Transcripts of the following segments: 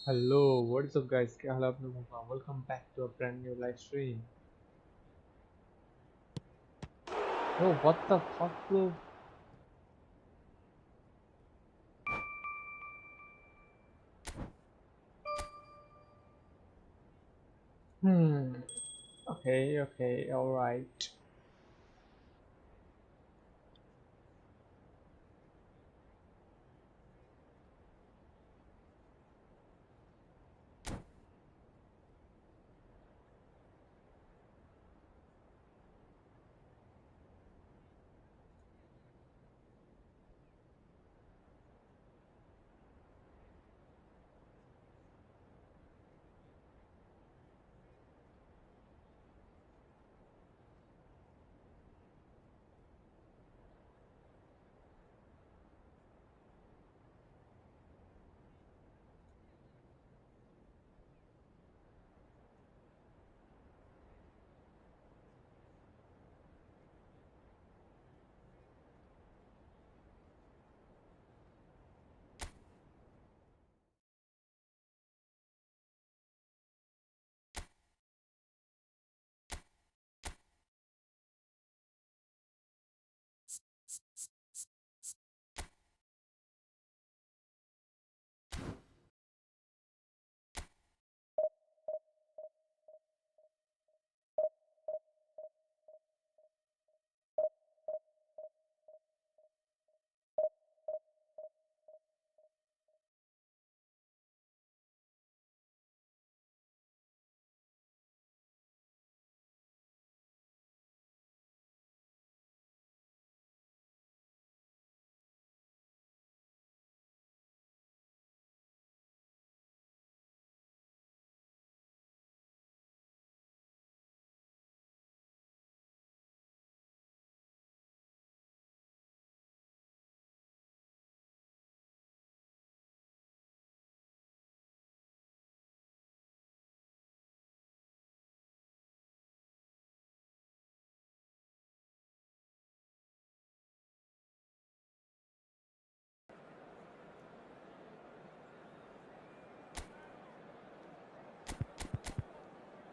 Hello what's up guys, क्या हाल आप लोगों का। Welcome back to a brand new live stream. Oh, what the fuck, bro? Hmm. Okay, all right.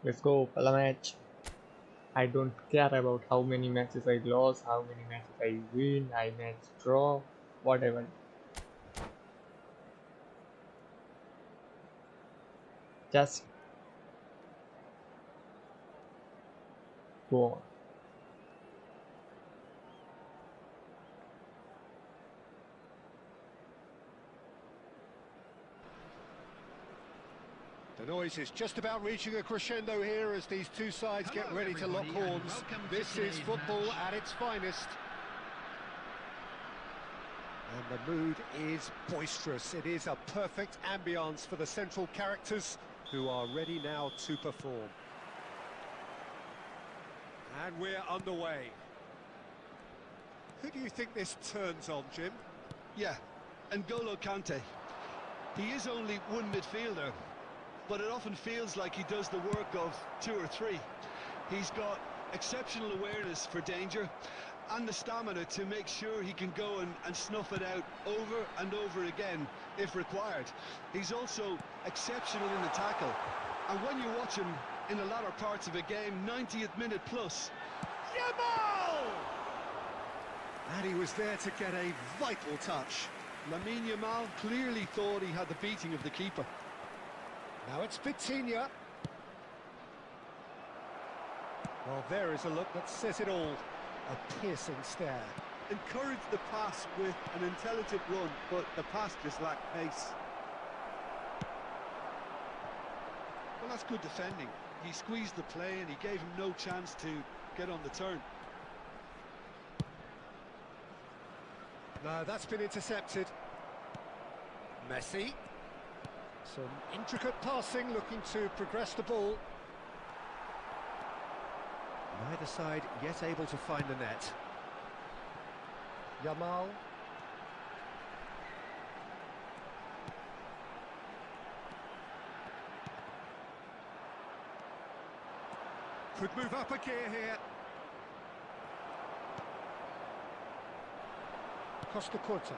Let's go. Pala match. I don't care about how many matches I lost, how many matches I win, I match draw, whatever. Just go on. The noise is just about reaching a crescendo here as these two sides get ready to lock horns. This is football at its finest. And the mood is boisterous. It is a perfect ambience for the central characters who are ready now to perform. And we're underway. Who do you think this turns on, Jim? Yeah, N'Golo Kante. He is only one midfielder, but it often feels like he does the work of two or three. He's got exceptional awareness for danger and the stamina to make sure he can go and snuff it out over and over again if required. He's also exceptional in the tackle, and when you watch him in the latter parts of a game, 90th minute plus, Yamal! And he was there to get a vital touch. Lamine Yamal clearly thought he had the beating of the keeper. Now it's Vitinha. Well, there is a look that says it all. A piercing stare. Encouraged the pass with an intelligent run, but the pass just lacked pace. Well, that's good defending. He squeezed the play and he gave him no chance to get on the turn. No, that's been intercepted. Messi. Some intricate passing, looking to progress the ball. Neither side yet able to find the net. Yamal. Could move up a gear here. Costa Curta.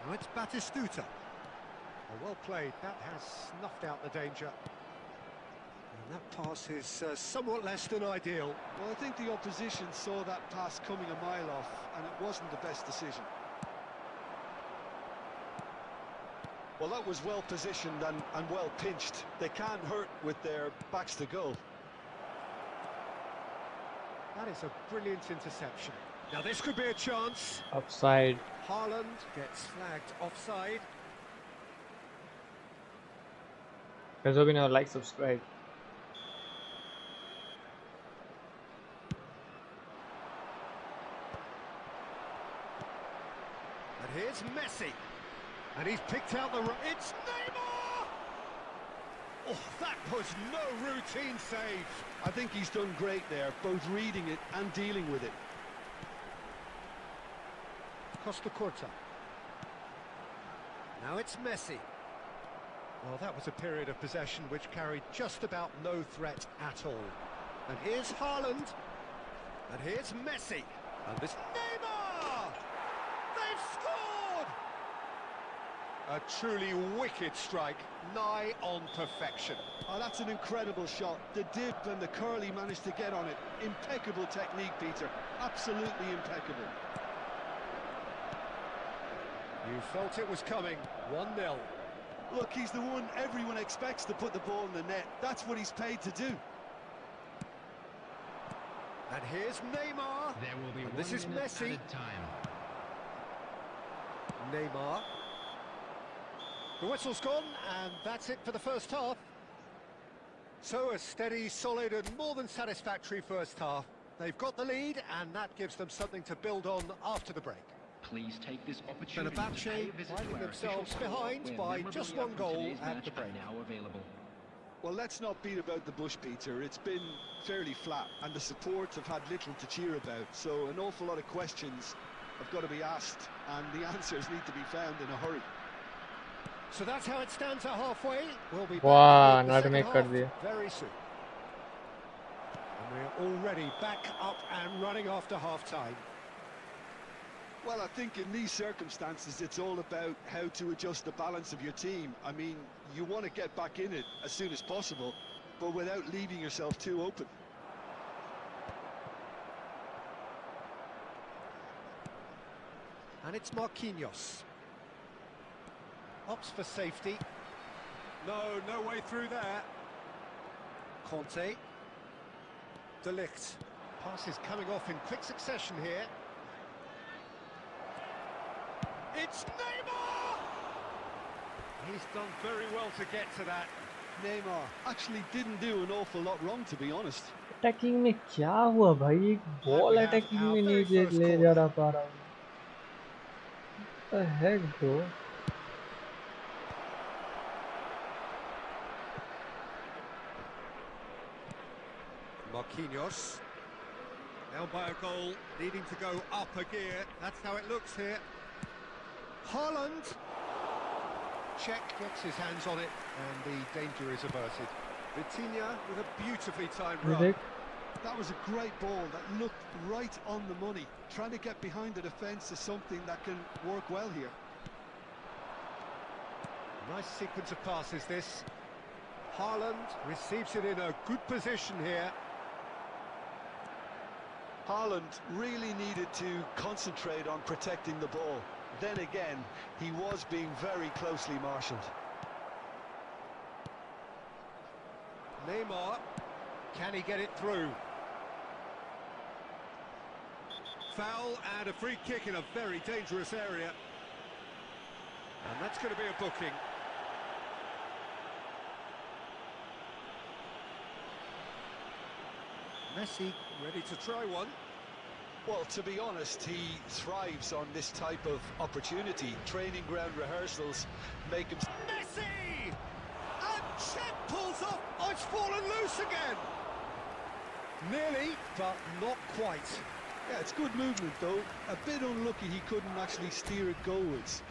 Now it's Batistuta. Well played. That has snuffed out the danger. And that pass is somewhat less than ideal. Well, I think the opposition saw that pass coming a mile off, and it wasn't the best decision. Well, that was well positioned and well pinched. They can't hurt with their backs to goal. That is a brilliant interception. Now this could be a chance. Offside. Haaland gets flagged offside. Guys, hope you know, like, subscribe. And here's Messi. And he's picked out the... It's Neymar! Oh, that was no routine save. I think he's done great there, both reading it and dealing with it. Costa Curta. Now it's Messi. Well, that was a period of possession which carried just about no threat at all. And here's Haaland. And here's Messi. And this Neymar! They've scored! A truly wicked strike, nigh on perfection. Oh, that's an incredible shot. The dip and the curl he managed to get on it. Impeccable technique, Peter. Absolutely impeccable. You felt it was coming. 1-0. Look, he's the one everyone expects to put the ball in the net. That's what he's paid to do. And here's Neymar. There will be and one this is minute Messi. added time. Neymar. The whistle's gone, and that's it for the first half. So a steady, solid, and more than satisfactory first half. They've got the lead, and that gives them something to build on after the break. Please take this opportunity to Fenerbahce pay a visit finding to our themselves official store, behind where by just one memorabilia from goal today's at match the break. are now available. Well, let's not beat about the bush, Peter. It's been fairly flat, and the support have had little to cheer about. So an awful lot of questions have got to be asked, and the answers need to be found in a hurry. So that's how it stands at halfway. We'll be Wow, back with the not second make half kar diya. very soon. And we're already back up and running after half-time. Well, I think in these circumstances, it's all about how to adjust the balance of your team. I mean, you want to get back in it as soon as possible, but without leaving yourself too open. And it's Marquinhos. Opts for safety. No way through there. Conte. De Ligt. Pass is coming off in quick succession here. It's Neymar! He's done very well to get to that. Neymar actually didn't do an awful lot wrong, to be honest. Attacking में क्या हुआ भाई? एक ball attacking में नहीं ले जा रहा पा रहा हूँ. What the heck, bro? Marquinhos. Now by a goal, needing to go up a gear. That's how it looks here. Haaland. Czech gets his hands on it, and the danger is averted. Vitinha with a beautifully timed run. That was a great ball that looked right on the money. Trying to get behind the defence is something that can work well here. Nice sequence of passes, this. Haaland receives it in a good position here. Haaland really needed to concentrate on protecting the ball. Then again, he was being very closely marshalled. Neymar, can he get it through? Foul and a free kick in a very dangerous area. And that's going to be a booking. Messi ready to try one. Well, to be honest, he thrives on this type of opportunity. Training ground rehearsals make him... Messi! And Czech pulls off. Oh, it's fallen loose again. Nearly, but not quite. Yeah, it's good movement, though. A bit unlucky he couldn't actually steer it goalwards.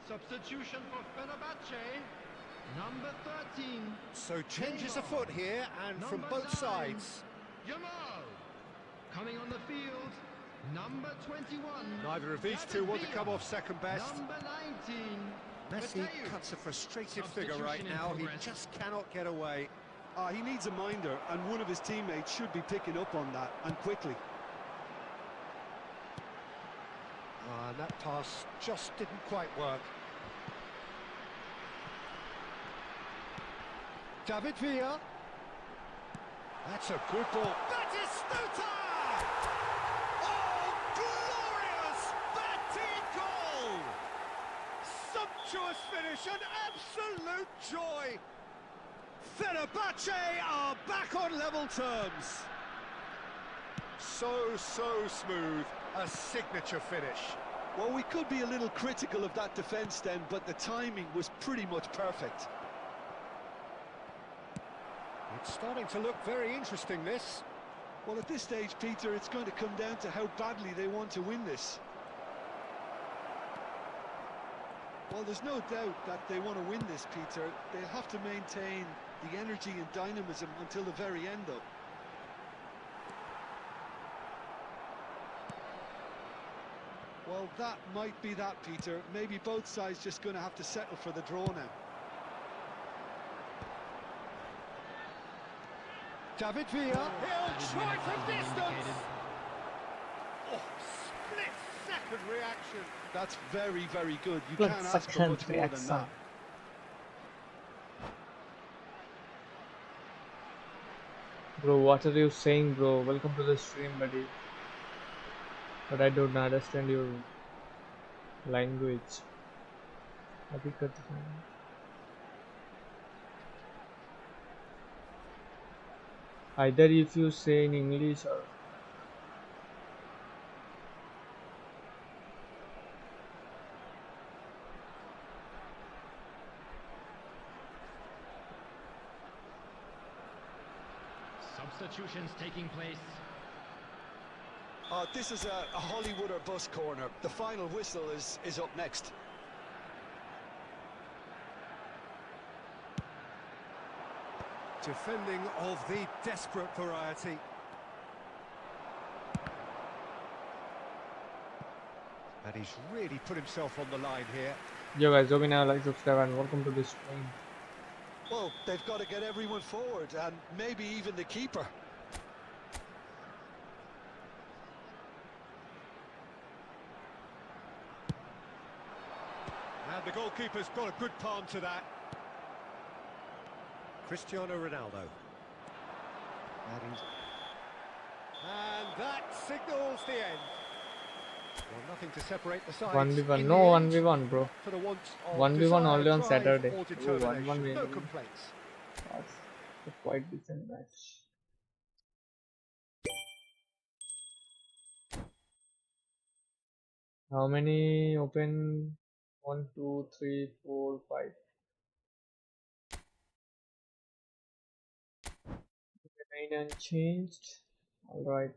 Substitution for Fenerbahce. Number 13. So changes afoot here, and from both sides. Jamal. Coming on the field. Number 21. Neither of these two want to come off second best. Number 19. Messi Mateo. cuts a frustrated figure right now. He just cannot get away. He needs a minder, and one of his teammates should be picking up on that, and quickly. And that pass just didn't quite work. David Villa. That's a good ball. Batistuta! Oh, glorious! Goal! Sumptuous finish, an absolute joy! Fenerbahce are back on level terms. So smooth, a signature finish. Well, we could be a little critical of that defence then, but the timing was pretty much perfect. It's starting to look very interesting, this. Well, at this stage, Peter, it's going to come down to how badly they want to win this. Well, there's no doubt that they want to win this, Peter. They'll have to maintain the energy and dynamism until the very end, though. Well, that might be that, Peter. Maybe both sides just going to have to settle for the draw now. David Villa, he'll try from distance! Oh, split-second reaction. That's very, very good. You Split can't ask for second much more than reaction. that. Bro, what are you saying, bro? Welcome to the stream, buddy. But I don't understand your language. Either if you say in English or Substitutions taking place. This is a Hollywood or bus corner. The final whistle is up next. Defending of the desperate variety. And he's really put himself on the line here. yo guys, join now, like, subscribe, and welcome to this stream. Well, they've got to get everyone forward, and maybe even the keeper. And the goalkeeper's got a good palm to that. Cristiano Ronaldo. And that signals the end. Well, nothing to separate the sides. 1v1, in no the end, 1v1, bro. for the want of 1v1 desire, only on drive, Saturday. or Oh, determination. 1v1 No maybe. complaints. That's a quite decent match. How many open? 1, 2, 3, 4, 5. Remain unchanged. Alright.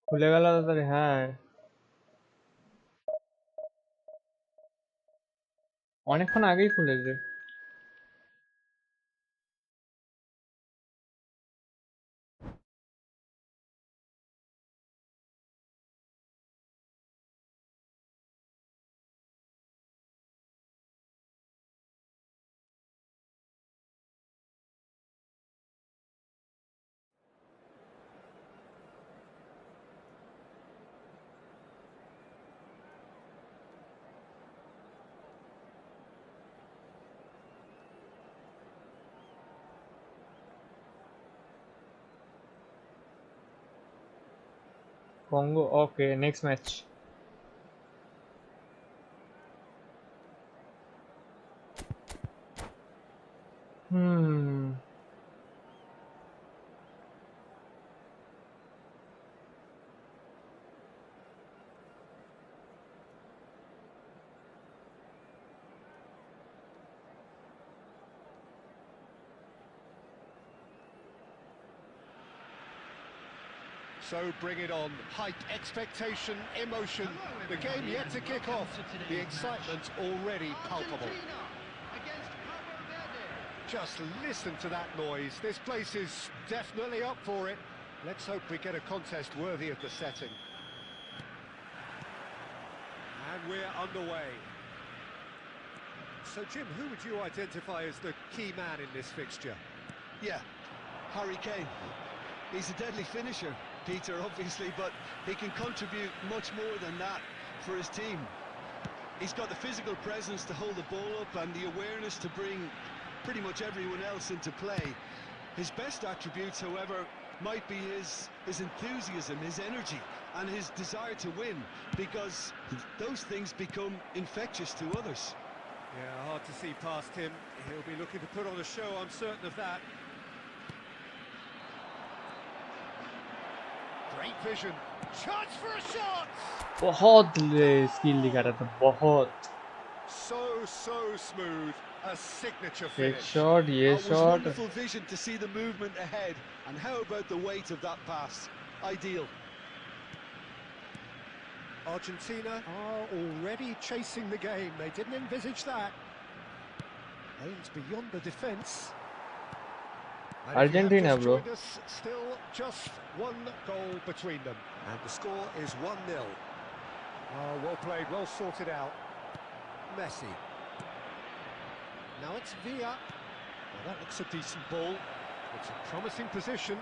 খুলে গেল তাড়াতাড়ি, হ্যাঁ অনেকক্ষণ আগেই খুলেছে। Congo, okay, next match. Hmm. So bring it on. Hype, expectation, emotion. The game yet to kick off. The excitement already palpable. Just listen to that noise. This place is definitely up for it. Let's hope we get a contest worthy of the setting. And we're underway. So, Jim, who would you identify as the key man in this fixture? Yeah, Harry Kane. He's a deadly finisher, Peter, obviously, but he can contribute much more than that for his team. He's got the physical presence to hold the ball up and the awareness to bring pretty much everyone else into play. His best attributes, however, might be his enthusiasm, his energy, and his desire to win, because those things become infectious to others. Yeah, hard to see past him. He'll be looking to put on a show, I'm certain of that. Great vision. Chance for a shot! बहुत skill दिखा रहा था, बहुत। So smooth. A signature एक finish. Shot, ये It was shot. wonderful vision to see the movement ahead, and how about the weight of that pass? Ideal. Argentina are already chasing the game. They didn't envisage that. Aims beyond the defence. Argentina, bro. Us, still just one goal between them. And the score is 1-0. Oh, well played, well sorted out. Messi. Now it's Villa. Well, that looks a decent ball. It's a promising position.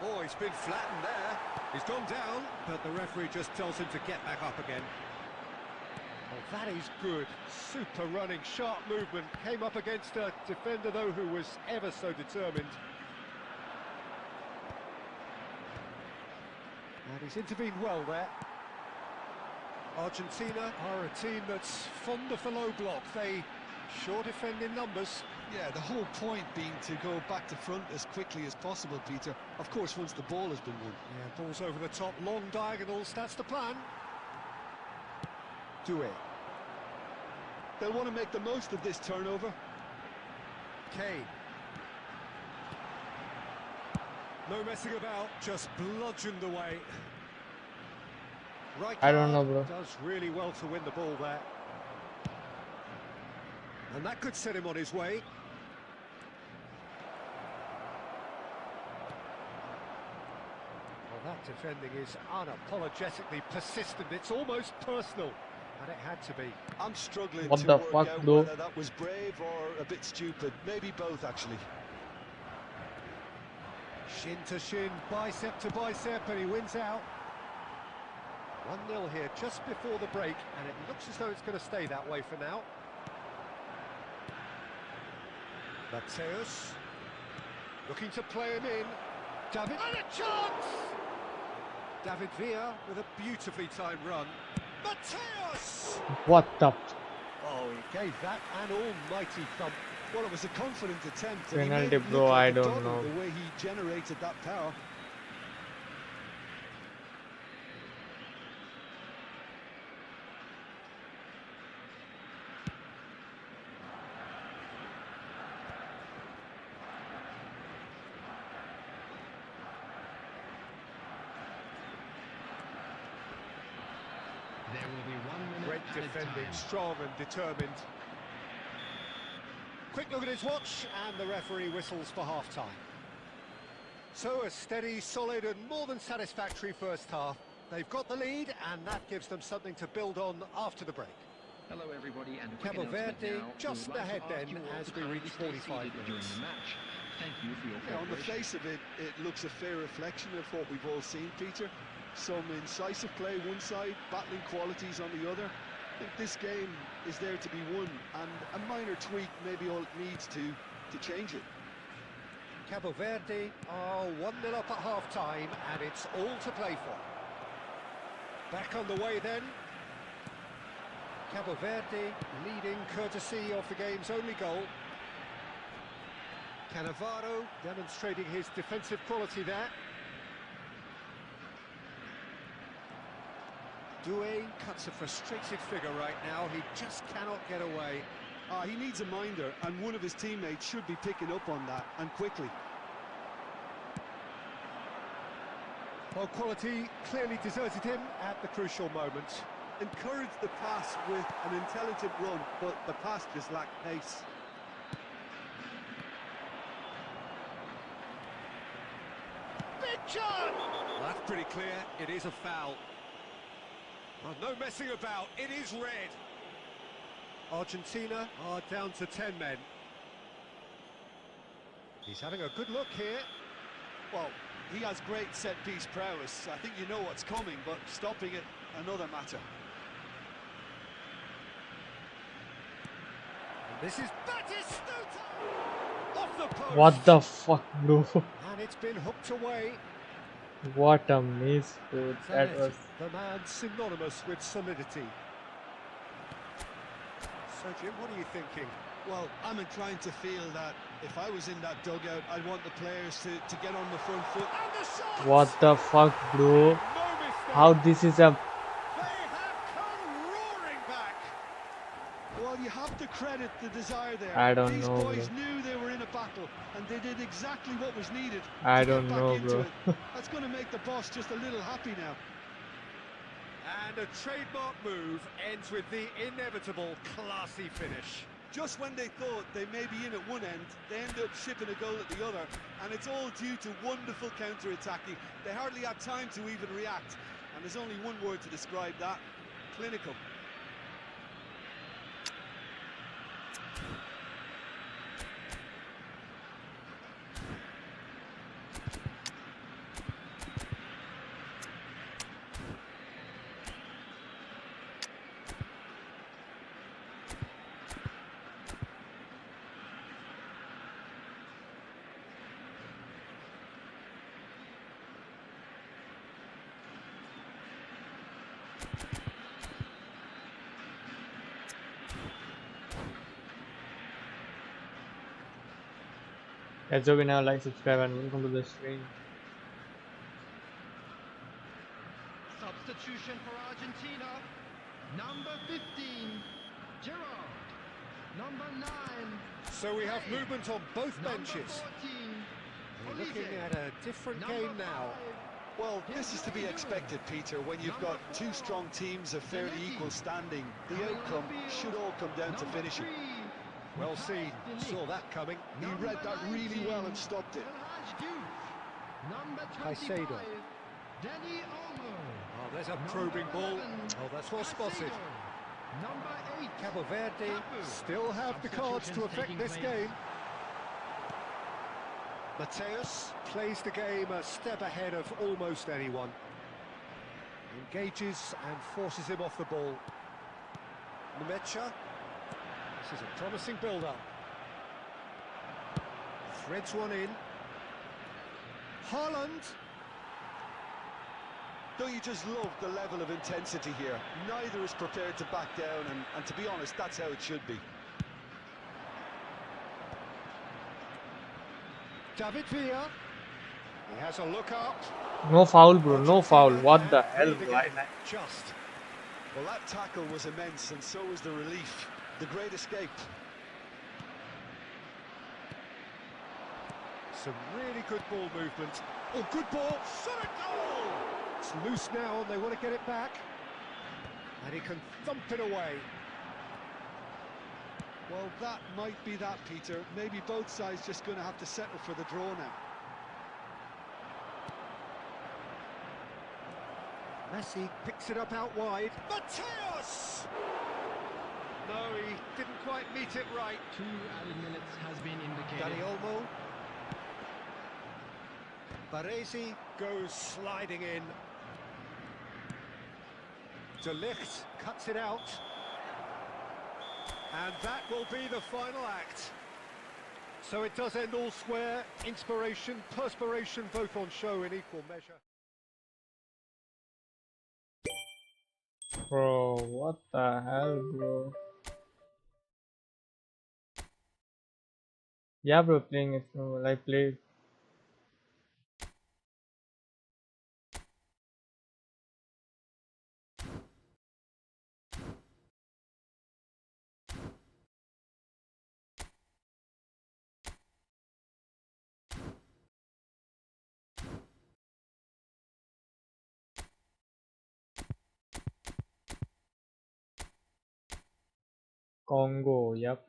Oh, he's been flattened there. He's gone down, but the referee just tells him to get back up again. Oh, that is good. Super running, sharp movement. Came up against a defender, though, who was ever so determined. And he's intervened well there. Argentina are a team that's fond of the low block. They sure defend in numbers. Yeah, the whole point being to go back to front as quickly as possible, Peter. Of course, once the ball has been won. Yeah, balls over the top, long diagonals, that's the plan. Do it. They'll want to make the most of this turnover. Kane. No messing about, just bludgeoned away. Right, I don't know, bro. Does really well to win the ball there. And that could set him on his way. Well, that defending is unapologetically persistent. It's almost personal. And it had to be. I'm struggling What to the work fuck, out bro? whether that was brave or a bit stupid. Maybe both, actually. Shin to shin, bicep to bicep, and he wins out. 1-0 here just before the break, and it looks as though it's going to stay that way for now. Mateus looking to play him in. David, and a chance! David Villa with a beautifully timed run. Mateus! What the? Oh, he gave that an almighty thump. Well, it was a confident attempt. And he Penalty, made it bro, look like I a don't doddle, know. the way he generated that power. defending, strong and determined. Quick look at his watch, and the referee whistles for half-time. So a steady, solid and more than satisfactory first half. They've got the lead, and that gives them something to build on after the break. Hello everybody, and a quick Cabo announcement Verde now. just We would like ahead to ask then you all as to we kindly reach stay 45 seated during minutes. the match. Thank you for your Yeah, on the cooperation. face of it, it looks a fair reflection of what we've all seen, Peter. Some incisive play one side, battling qualities on the other. I think this game is there to be won, and a minor tweak maybe all it needs to change it. Cabo Verde are 1-0 up at half-time, and it's all to play for. Back on the way then. Cabo Verde leading courtesy of the game's only goal. Cannavaro demonstrating his defensive quality there. Doué cuts a frustrated figure right now. He just cannot get away. He needs a minder, and one of his teammates should be picking up on that, and quickly. Well, quality clearly deserted him at the crucial moment. Encouraged the pass with an intelligent run, but the pass just lacked pace. Big shot! Well, that's pretty clear. It is a foul. Well, no messing about. It is red. Argentina are down to 10 men. He's having a good look here. Well, he has great set-piece prowess. I think you know what's coming, but stopping it, another matter. And this is Batistuta! Off the post! What the fuck, bro? And it's been hooked away. What a miss, bro. That was... The man synonymous with solidity. So, Jim, what are you thinking? Well, I'm inclined to feel that if I was in that dugout, I'd want the players to get on the front foot. And the shot! What the fuck, bro? No mistake. How this is a... They have come roaring back. Well, you have to credit the desire there. I don't These know, boys bro. knew they were in a battle, and they did exactly what was needed. I to get don't back know, into bro. it. That's going to make the boss just a little happy now. And a trademark move ends with the inevitable classy finish. Just when they thought they may be in at one end, they end up shipping a goal at the other, and it's all due to wonderful counter-attacking. They hardly had time to even react, and there's only one word to describe that: clinical. Let's go now, like, subscribe, and welcome to the stream. Substitution for Argentina. Number 15, Gerard. Number 9. So we have movement on both Number benches. 14, We're looking Olivier. at a different Number game now. 5, Well, this is to be expected, Peter, when you've got two strong teams of fairly equal standing. The outcome should all come down to Number finishing. 3, Well seen. Saw that coming. He read that really well and stopped it. Number Caicedo. 25, Danny Olmo. Oh, there's a probing ball. Oh, that's well spotted. Number 8, Cabo Verde still have the cards to affect this game. Mateus plays the game a step ahead of almost anyone. Engages and forces him off the ball. Nemecha. This is a promising build-up. Threads one in. Haaland. Don't you just love the level of intensity here? Neither is prepared to back down, and to be honest, that's how it should be. David Villa. He has a look up. No foul, bro. No foul. What the hell, bro? Just. Well, that tackle was immense, and so was the relief. The great escape. Some really good ball movement. Oh, good ball. Shot a goal! It's loose now, and they want to get it back. And he can thump it away. Well, that might be that, Peter. Maybe both sides just going to have to settle for the draw now. Messi picks it up out wide. Mateus! No, he didn't quite meet it right. 2 added minutes has been indicated. Dani Olmo. Baresi goes sliding in. De Ligt cuts it out. And that will be the final act. So it does end all square. Inspiration, perspiration, both on show in equal measure. Bro, what the hell, bro? Yeah, bro, playing it. Well, I played. Congo, yep.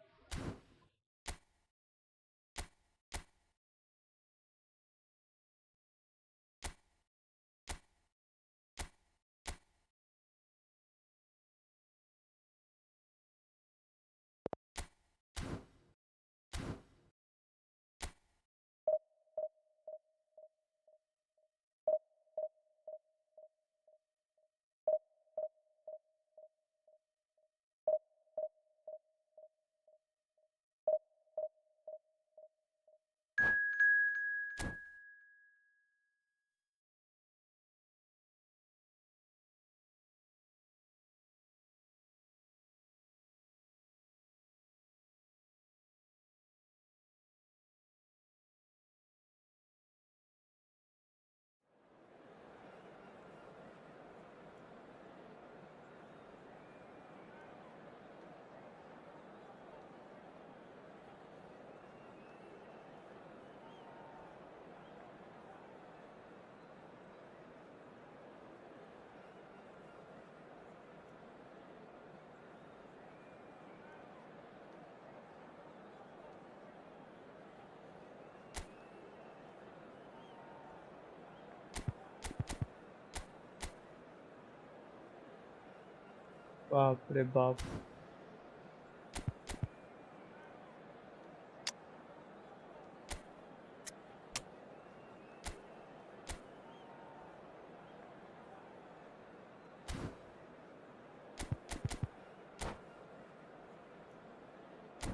बाप रे बाप.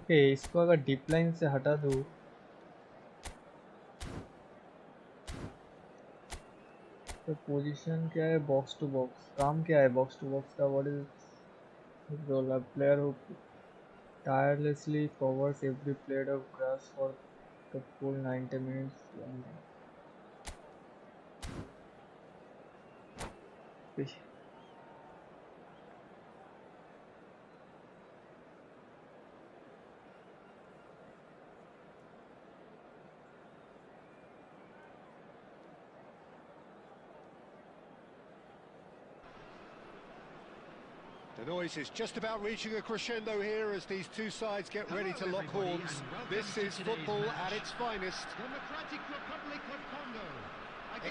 इसको अगर deep line से हटा दूं तो position क्या है? Box to box. काम क्या है बॉक्स टू बॉक्स का? What is role? A player who tirelessly covers every blade of grass for the full 90 minutes. The noise is just about reaching a crescendo here as these two sides get ready to lock horns. This is football at its finest. Democratic Republic of Congo.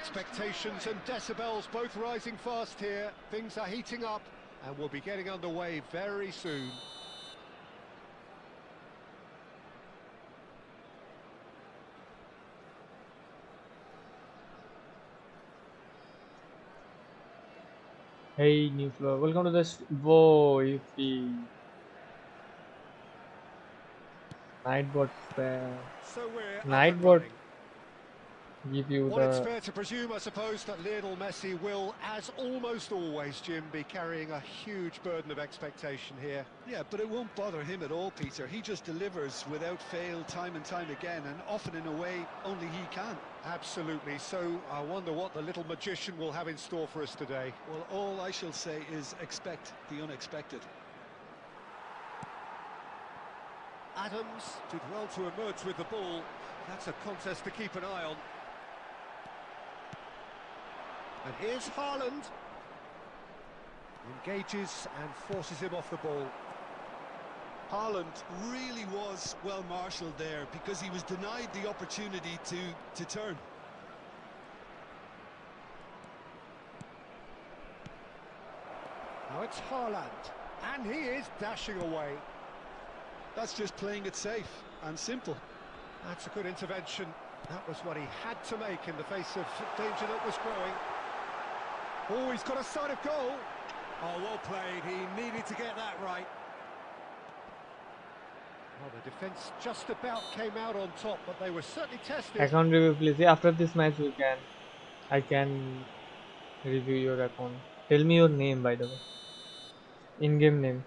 Expectations and decibels both rising fast here. Things are heating up and we'll be getting underway very soon. Hey, new floor. Welcome to this. Whoa, Yuffie. Nightbot spare. So we're Nightbot give you well, it's the. fair to presume, I suppose, that Lionel Messi will, as almost always, Jim, be carrying a huge burden of expectation here. Yeah, but it won't bother him at all, Peter. He just delivers without fail time and time again, and often in a way only he can. Absolutely. So I wonder what the little magician will have in store for us today. Well, all I shall say is expect the unexpected. Adams did well to emerge with the ball. That's a contest to keep an eye on. And here's Haaland. Engages and forces him off the ball. Haaland really was well marshalled there because he was denied the opportunity to turn. Now it's Haaland, and he is dashing away. That's just playing it safe and simple. That's a good intervention. That was what he had to make in the face of danger that was growing. Oh, he's got a sight of goal. Oh, well played. He needed to get that right. Well, the defence just about came out on top, but they were certainly tested. Account review, please. Yeah, after this match, I can review your account. Tell me your name, by the way. In-game name.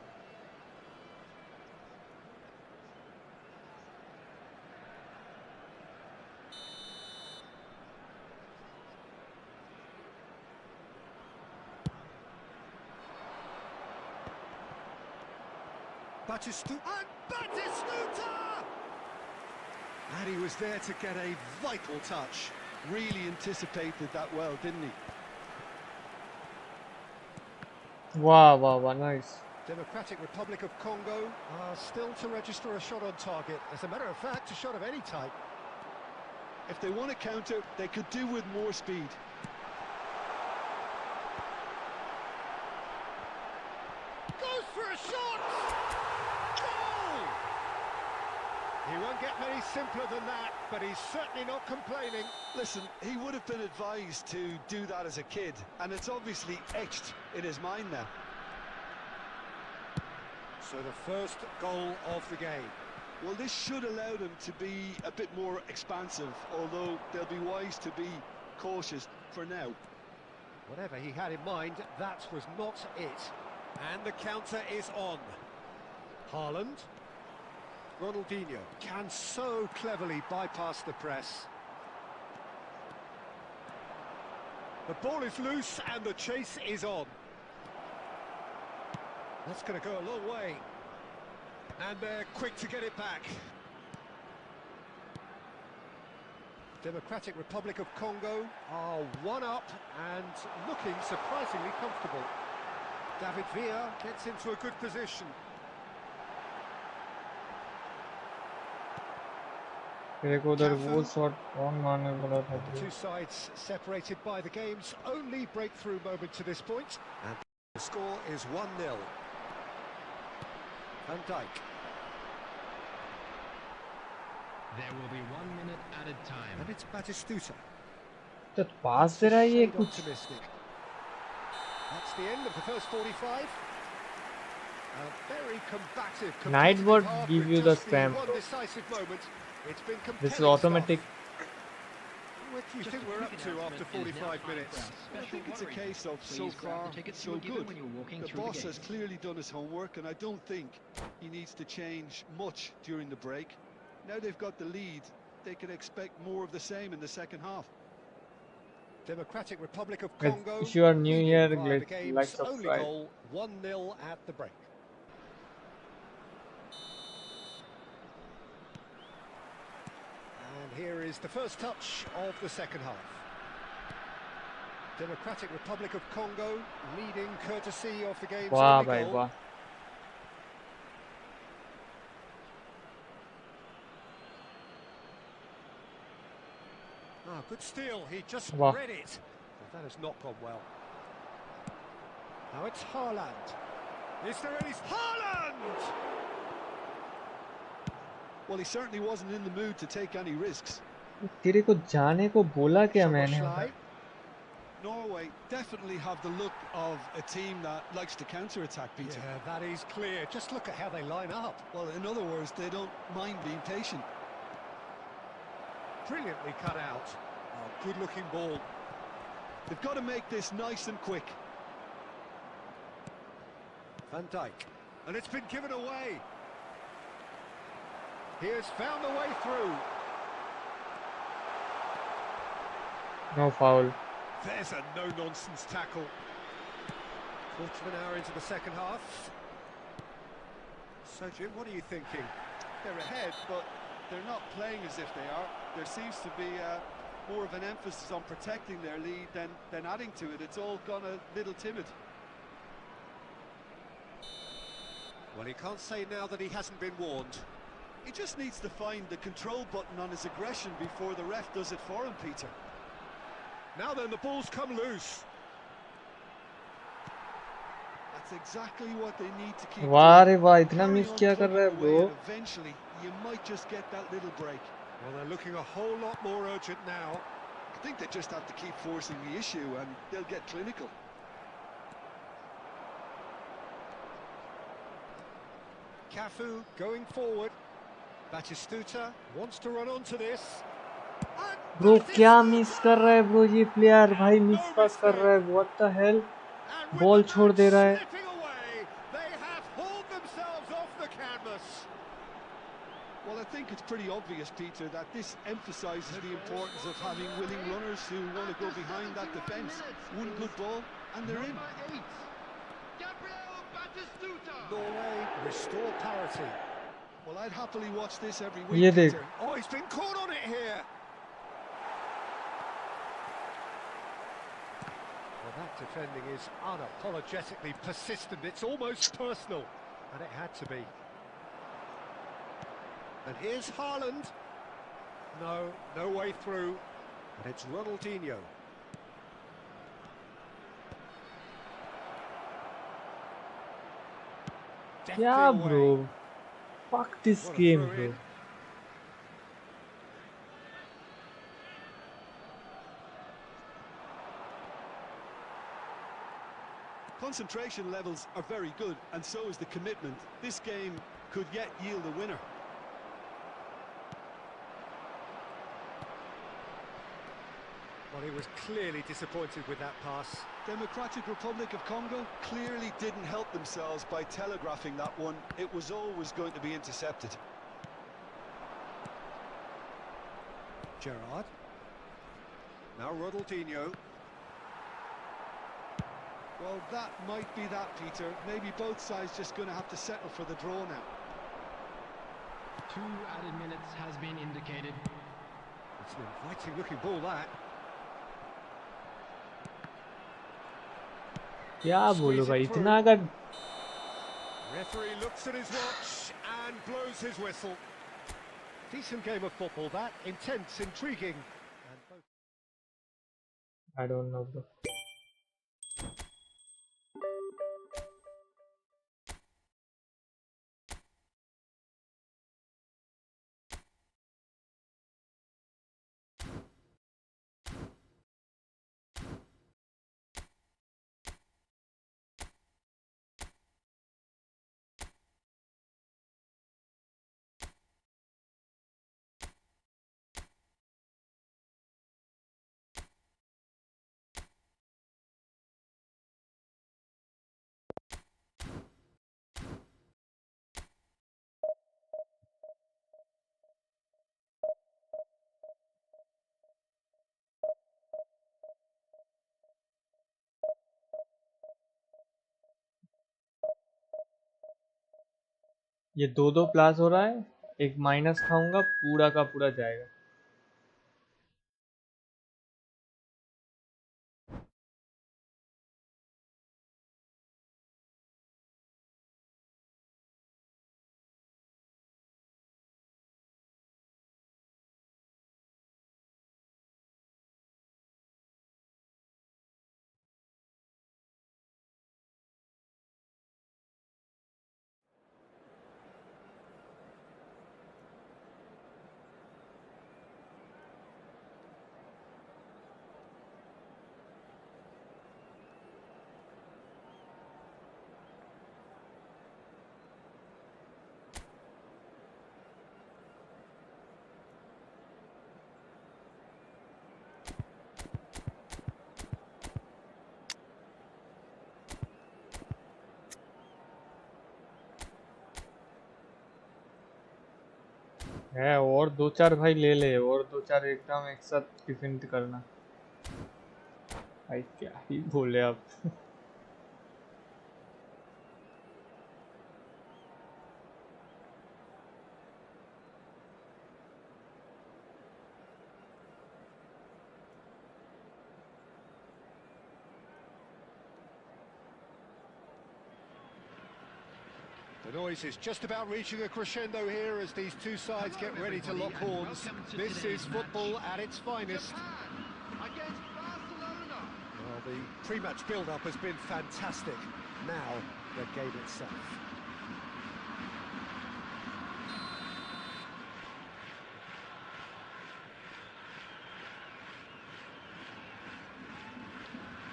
Batistuta! And he was there to get a vital touch. Really anticipated that well, didn't he? Wow, nice. Democratic Republic of Congo are still to register a shot on target. As a matter of fact, a shot of any type. If they want to counter, they could do with more speed. Goes for a shot! Goal! He won't get many simpler than that, but he's certainly not complaining. Listen, he would have been advised to do that as a kid, and it's obviously etched in his mind now. So the first goal of the game. Well, this should allow them to be a bit more expansive, although they'll be wise to be cautious for now. Whatever he had in mind, that was not it. And the counter is on. Haaland. Ronaldinho can so cleverly bypass the press. The ball is loose and the chase is on. That's going to go a long way. And they're quick to get it back. Democratic Republic of Congo are one up and looking surprisingly comfortable. David Villa gets into a good position. मेरे को उधर वो shot कौन मारने वाला था? The two sides separated by the game's only breakthrough moment to this point. And the score is 1-0. Van Dijk. There will be 1 minute added time. And it's Batistuta. तो पास दे रहा है ये कुछ. Optimistic. That's the end of the first 45. A very combative. Nightbot give you the spam. spam. One decisive moment. It's been This is automatic. What do you think we're up to after 45 minutes? I think it's a case of so far, so good. The boss has clearly done his homework, and I don't think he needs to change much during the break. Now they've got the lead, they can expect more of the same in the second half. Democratic Republic of Congo. If you are new here, like, Only subscribe. goal, 1-0 at the break. And here is the first touch of the second half. Democratic Republic of Congo leading courtesy of the game's Wow, only goal. wow. Ah, good steal, he just Wow. read it. But that has not gone well. Now it's Haaland. Is there any... Haaland! Well, he certainly wasn't in the mood to take any risks. तेरे को जाने को बोला क्या मैंने? Norway definitely have the look of a team that likes to counter-attack, Peter. Yeah, that is clear. Just look at how they line up. Well, in other words, they don't mind being patient. Brilliantly cut out. Oh, good-looking ball. They've got to make this nice and quick. Van Dijk. And it's been given away. He has found a way through. No foul. There's a no-nonsense tackle. Quarter of an hour into the second half. So, Jim, what are you thinking? They're ahead, but they're not playing as if they are. There seems to be more of an emphasis on protecting their lead than adding to it. It's all gone a little timid. Well, he can't say now that he hasn't been warned. He just needs to find the control button on his aggression before the ref does it for him, Peter. Now then, the ball's come loose. That's exactly what they need to keep वाह रे doing. वाह, इतना Carry miss on क्या कर plugging रहा है away bro? and eventually, you might just get that little break. Well, they're looking a whole lot more urgent now. I think they just have to keep forcing the issue and they'll get clinical. Cafu going forward. Batistuta wants to run onto this. Bro क्या miss कर रहा है bro ये player? भाई miss पास कर रहा है, what the hell? Ball छोड़ दे रहा है. Well, I think it's pretty obvious, Peter, that this emphasises the importance of having willing runners who want to go behind that defence. One good ball, and they're in. Norway restore parity. Well, I'd happily watch this every ये week, देख. Peter. Oh, he's been caught on it here. Well, that defending is unapologetically persistent. It's almost personal, and it had to be. And here's Haaland. No way through. And it's Ronaldinho. क्या bro? Fuck this What a game, throw bro. in. Concentration levels are very good, and so is the commitment. This game could yet yield a winner. Well, he was clearly disappointed with that pass. Democratic Republic of Congo clearly didn't help themselves by telegraphing that one. It was always going to be intercepted. Gerrard. Now Ronaldinho. Well, that might be that, Peter. Maybe both sides just going to have to settle for the draw now. 2 added minutes has been indicated. It's an inviting looking ball, that. क्या बोलूं भाई, इतना अगर Referee looks at his watch and blows his whistle. Decent game of football, that. Intense, intriguing. And both... I don't know bro. ये दो plus हो रहा है, एक माइनस खाऊंगा, पूरा का पूरा जाएगा. है और 2-4 भाई ले ले, और 2-4 एकदम एक साथ डिफेंड करना. भाई क्या ही बोले आप. The noise is just about reaching a crescendo here as these two sides Hello, get ready to everybody, lock and horns. welcome to This today's is football match. at its finest. Japan against Barcelona. Well, the pre-match build-up has been fantastic. Now, the game itself.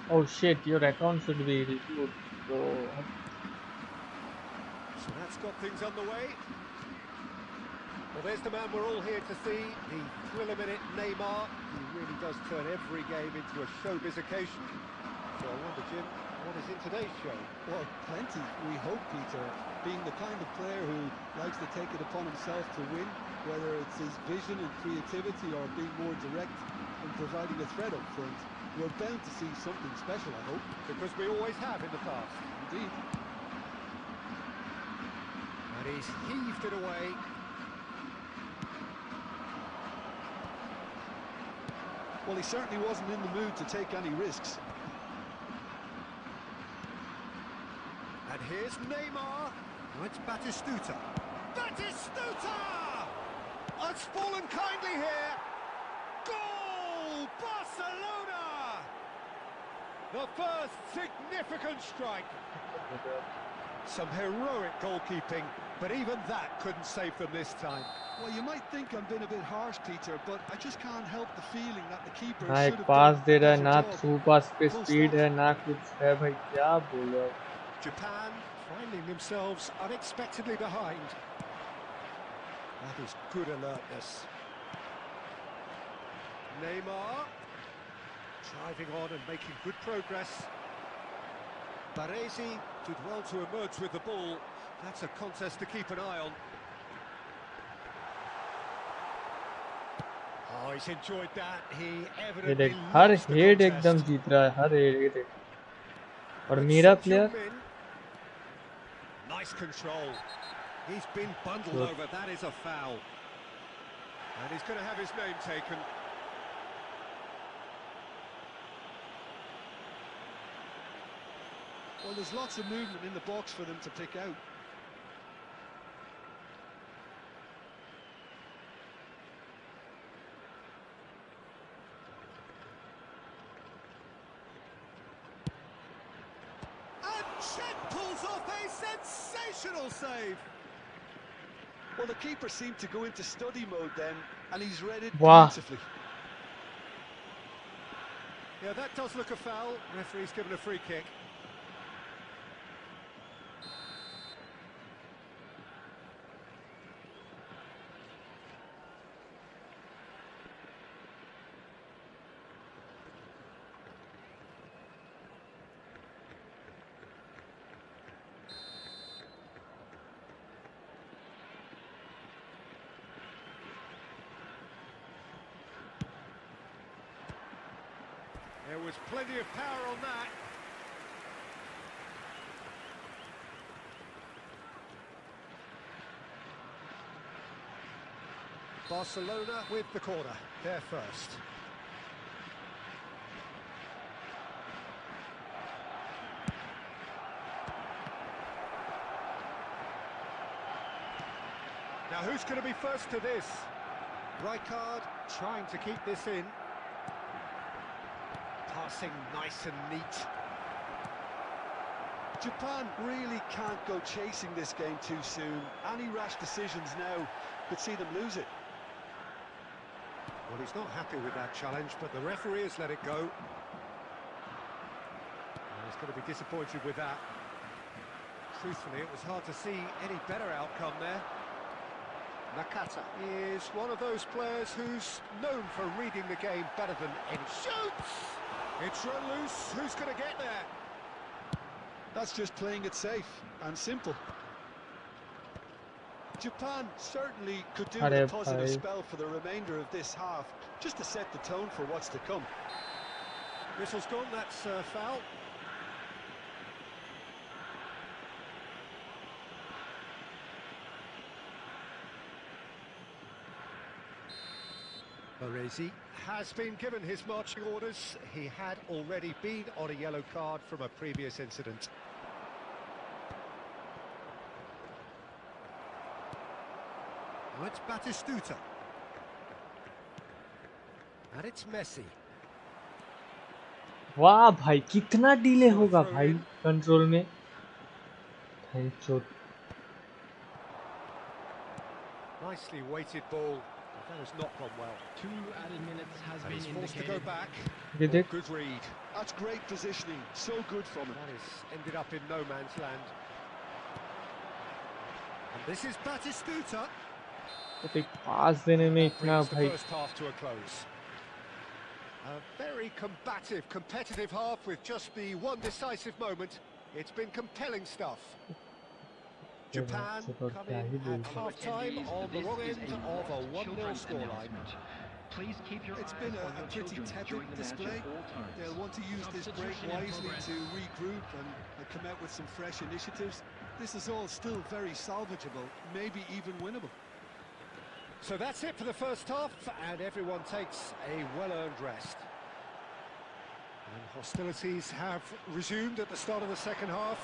Oh shit, your account should be reviewed. So that's got things underway. Well, there's the man we're all here to see, the thriller-minute Neymar. He really does turn every game into a showbiz occasion. So I wonder, Jim, what is in today's show? Well, plenty, we hope, Peter. Being the kind of player who likes to take it upon himself to win, whether it's his vision and creativity or being more direct in providing a threat up front, we're bound to see something special, I hope. Because we always have in the past. Indeed. And he's heaved it away. Well, he certainly wasn't in the mood to take any risks. And here's Neymar. Oh, it's Batistuta. Batistuta! It's fallen kindly here. Goal! Barcelona! The first significant strike. Some heroic goalkeeping, but even that couldn't save them this time. Well, you might think I'm being a bit harsh, Peter, but I just can't help the feeling that the keeper ना should एक have pass done they a रहा है better ना job. Through pass पे Full speed stop. है ना कुछ है भाई क्या बोलो Japan finding themselves unexpectedly behind. That is good alertness. Neymar driving on and making good progress. Baresi did well to emerge with the ball. That's a contest to keep an eye on. Oh, he's enjoyed that. He ये evidently देख हर loves the head contest. एकदम जीत रहा है हर head ये देख और It's मेरा Son player Heung-min. Nice control. He's been bundled Good. over. That is a foul. And he's going to have his name taken. Well, there's lots of movement in the box for them to pick out. And Chet pulls off a sensational save. Well, the keeper seemed to go into study mode then, and he's read it Wow. beautifully. Yeah, that does look a foul. Referee's given a free kick. There was plenty of power on that. Barcelona with the corner, they're first. Now who's going to be first to this? Rijkaard trying to keep this in. Passing nice and neat. Japan really can't go chasing this game too soon. Any rash decisions now could see them lose it. Well, he's not happy with that challenge, but the referee has let it go. And he's going to be disappointed with that. Truthfully, it was hard to see any better outcome there. Nakata is one of those players who's known for reading the game better than any. Shoots! It's run loose. Who's going to get there? That's just playing it safe and simple. Japan certainly could do with a positive spell for the remainder of this half, just to set the tone for what's to come. Whistle's gone, that's a foul. Baresi has been given his marching orders. He had already been on a yellow card from a previous incident. Now it's Batistuta. And it's Messi. वाह भाई कितना delay Got a होगा throw भाई in. Control में thank you Nicely weighted ball. That has not gone well. 2 added minutes has And been he's forced to go indicated. back. ये Oh, देख good read. That's great positioning, so good from him. That has ended up in no man's land. And this is Batistuta. तो एक पास देने में That इतना brings the भाई first half to a close. A very combative, competitive half with just the one decisive moment. It's been compelling stuff. Japan coming at half-time on the wrong end of a 1-0 scoreline. Please keep your It's eyes been on a your pretty children tepid during the match display. at all times. They'll want to use this break Substitution in wisely progress. to regroup and come out with some fresh initiatives. This is all still very salvageable, maybe even winnable. So that's it for the first half, and everyone takes a well-earned rest. And hostilities have resumed at the start of the second half.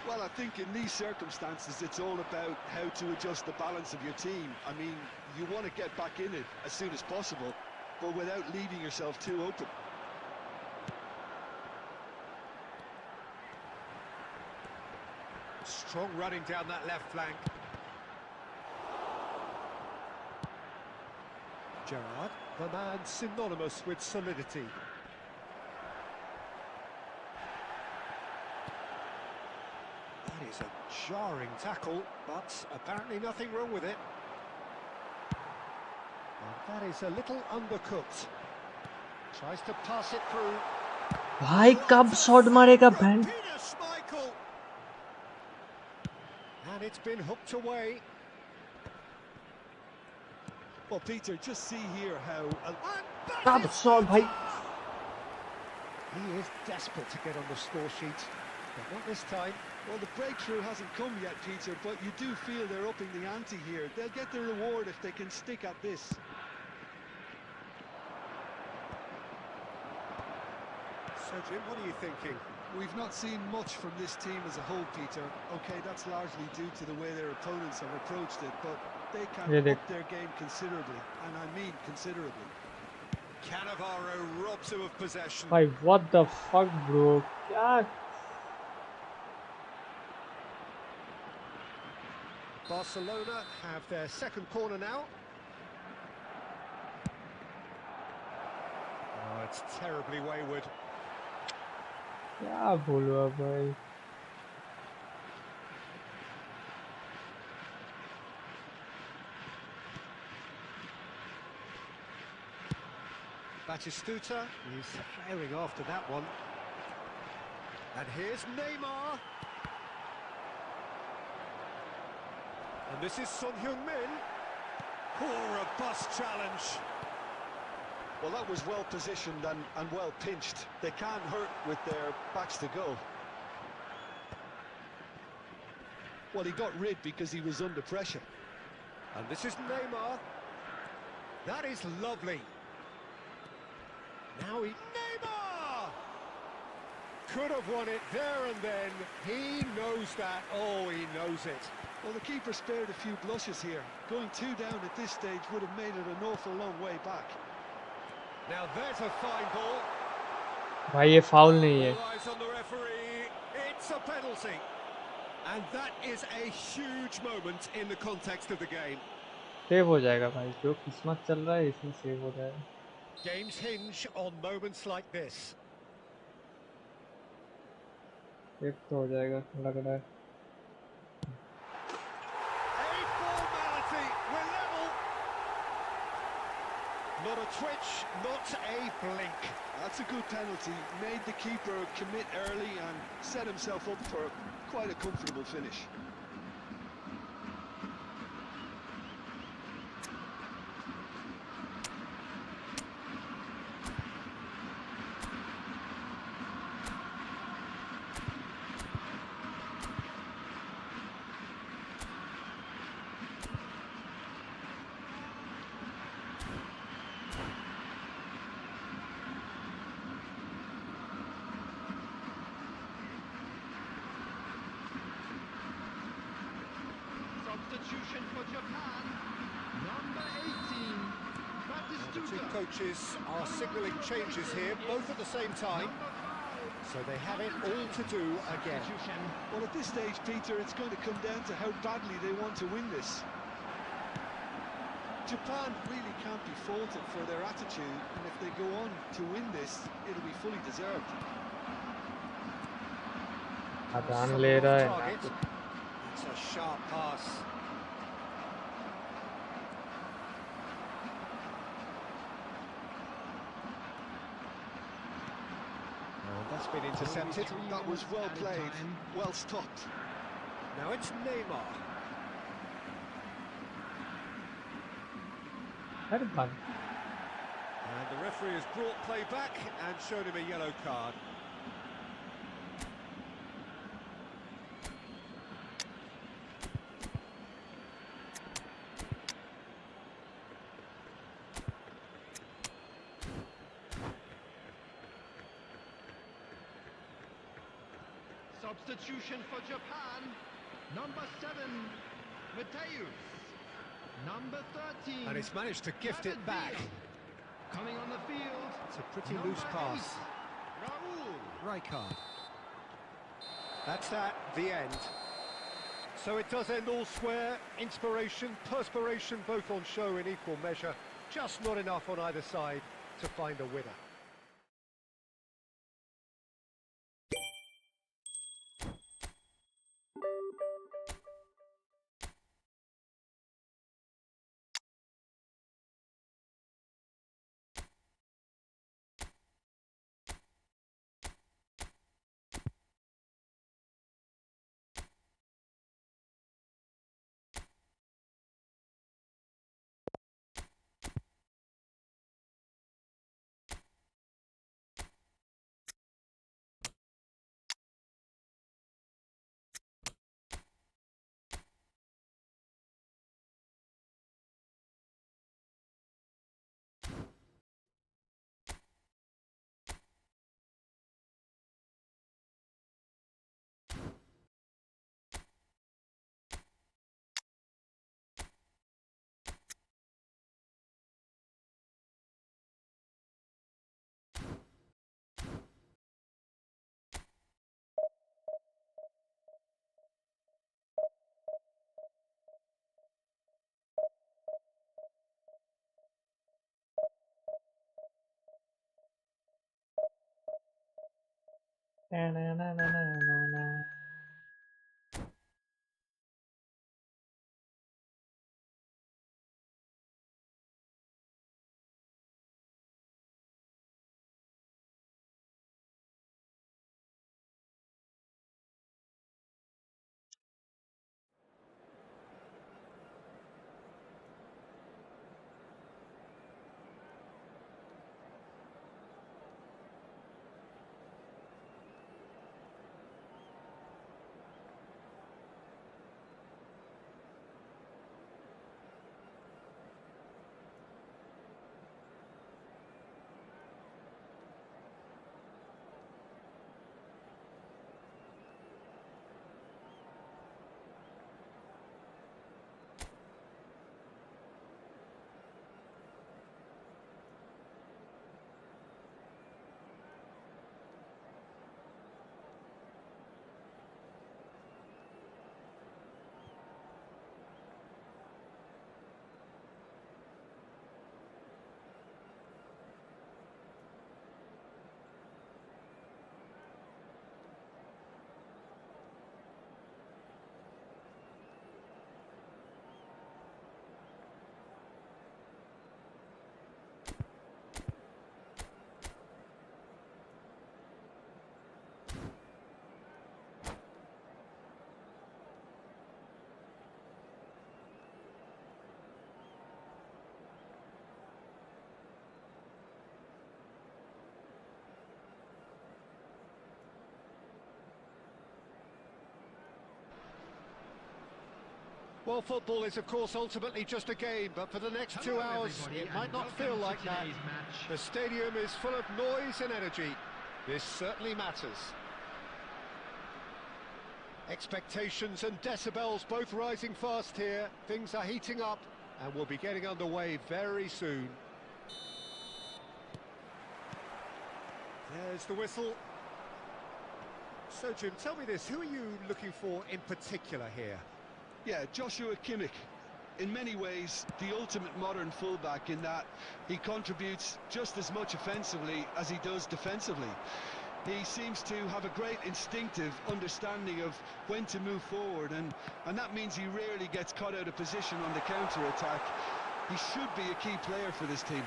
Well, I think in these circumstances, it's all about how to adjust the balance of your team. I mean, you want to get back in it as soon as possible, but without leaving yourself too open. Strong running down that left flank. Gerrard, the man synonymous with solidity. That is a jarring tackle, but apparently nothing wrong with it. And that is a little undercooked. Tries to pass it through. भाई कब shot मारेगा band Peter Schmeichel. And it's been hooked away. Well, Peter, just see here how... कब shot भाई He is desperate to get on the score sheet, but not this time. Well, the breakthrough hasn't come yet, Peter, but you do feel they're upping the ante here. They'll get the reward if they can stick at this. So, Jim, what are you thinking? We've not seen much from this team as a whole, Peter. Okay, that's largely due to the way their opponents have approached it, but they can up their game considerably, and I mean considerably. Cannavaro robs him of possession. भाई what the fuck bro क्या Barcelona have their second corner now. Oh, it's terribly wayward. क्या बोलूँ अब भाई Batistuta is flaring after that one. And here's Neymar. And this is Son Heung-min. Oh, robust challenge. Well, that was well positioned and well pinched. They can't hurt with their backs to go. Well, he got rid because he was under pressure. And this is Neymar. That is lovely. Now Neymar! Could have won it there and then. He knows that. Oh, he knows it. Well, the keeper spared a few blushes here. Going 2 down at this stage would have made it an awful long way back. Now there's a fine ball. भाई ये foul नहीं है All eyes on the referee. It's a penalty. And that is a huge moment in the context of the game. Save हो जाएगा भाई जो किस्मत चल रहा है इसमें सेव हो जाएगा Games hinge on moments like this. Save तो हो जाएगा लग रहा है A formality. We're level. Not a twitch, not a blink. That's a good penalty. Made the keeper commit early and set himself up for quite a comfortable finish. Substitution for Japan. Number 18. Well, the two Batistuta. coaches are signalling changes here, both at the same time. So they have it all to do again. Well, at this stage, Peter, it's going to come down to how badly they want to win this. Japan really can't be faulted for their attitude, and if they go on to win this, it'll be fully deserved. Run ले रहा है Target. It's a sharp pass. Well, that's been intercepted. That was well played, well stopped. Now it's Neymar. अरे भाग And the referee has brought play back and shown him a yellow card. Substitution for Japan. Number 7. Mateus. Number 13. And he's managed to gift it back. Coming on the field. It's a pretty Number loose pass. 8. Raul. Right card. That's at the end. So it does end all square. Inspiration, perspiration, both on show in equal measure. Just not enough on either side to find a winner. ना ना ना ना ना ना Well, football is, of course, ultimately just a game, but for the next 2 hours, it might not feel like that. The stadium is full of noise and energy. This certainly matters. Expectations and decibels both rising fast here. Things are heating up and we'll be getting underway very soon. There's the whistle. So Jim, tell me this, who are you looking for in particular here? Yeah, Joshua Kimmich. In many ways, the ultimate modern fullback in that he contributes just as much offensively as he does defensively. He seems to have a great instinctive understanding of when to move forward, and that means he rarely gets caught out of position on the counter-attack. He should be a key player for this team.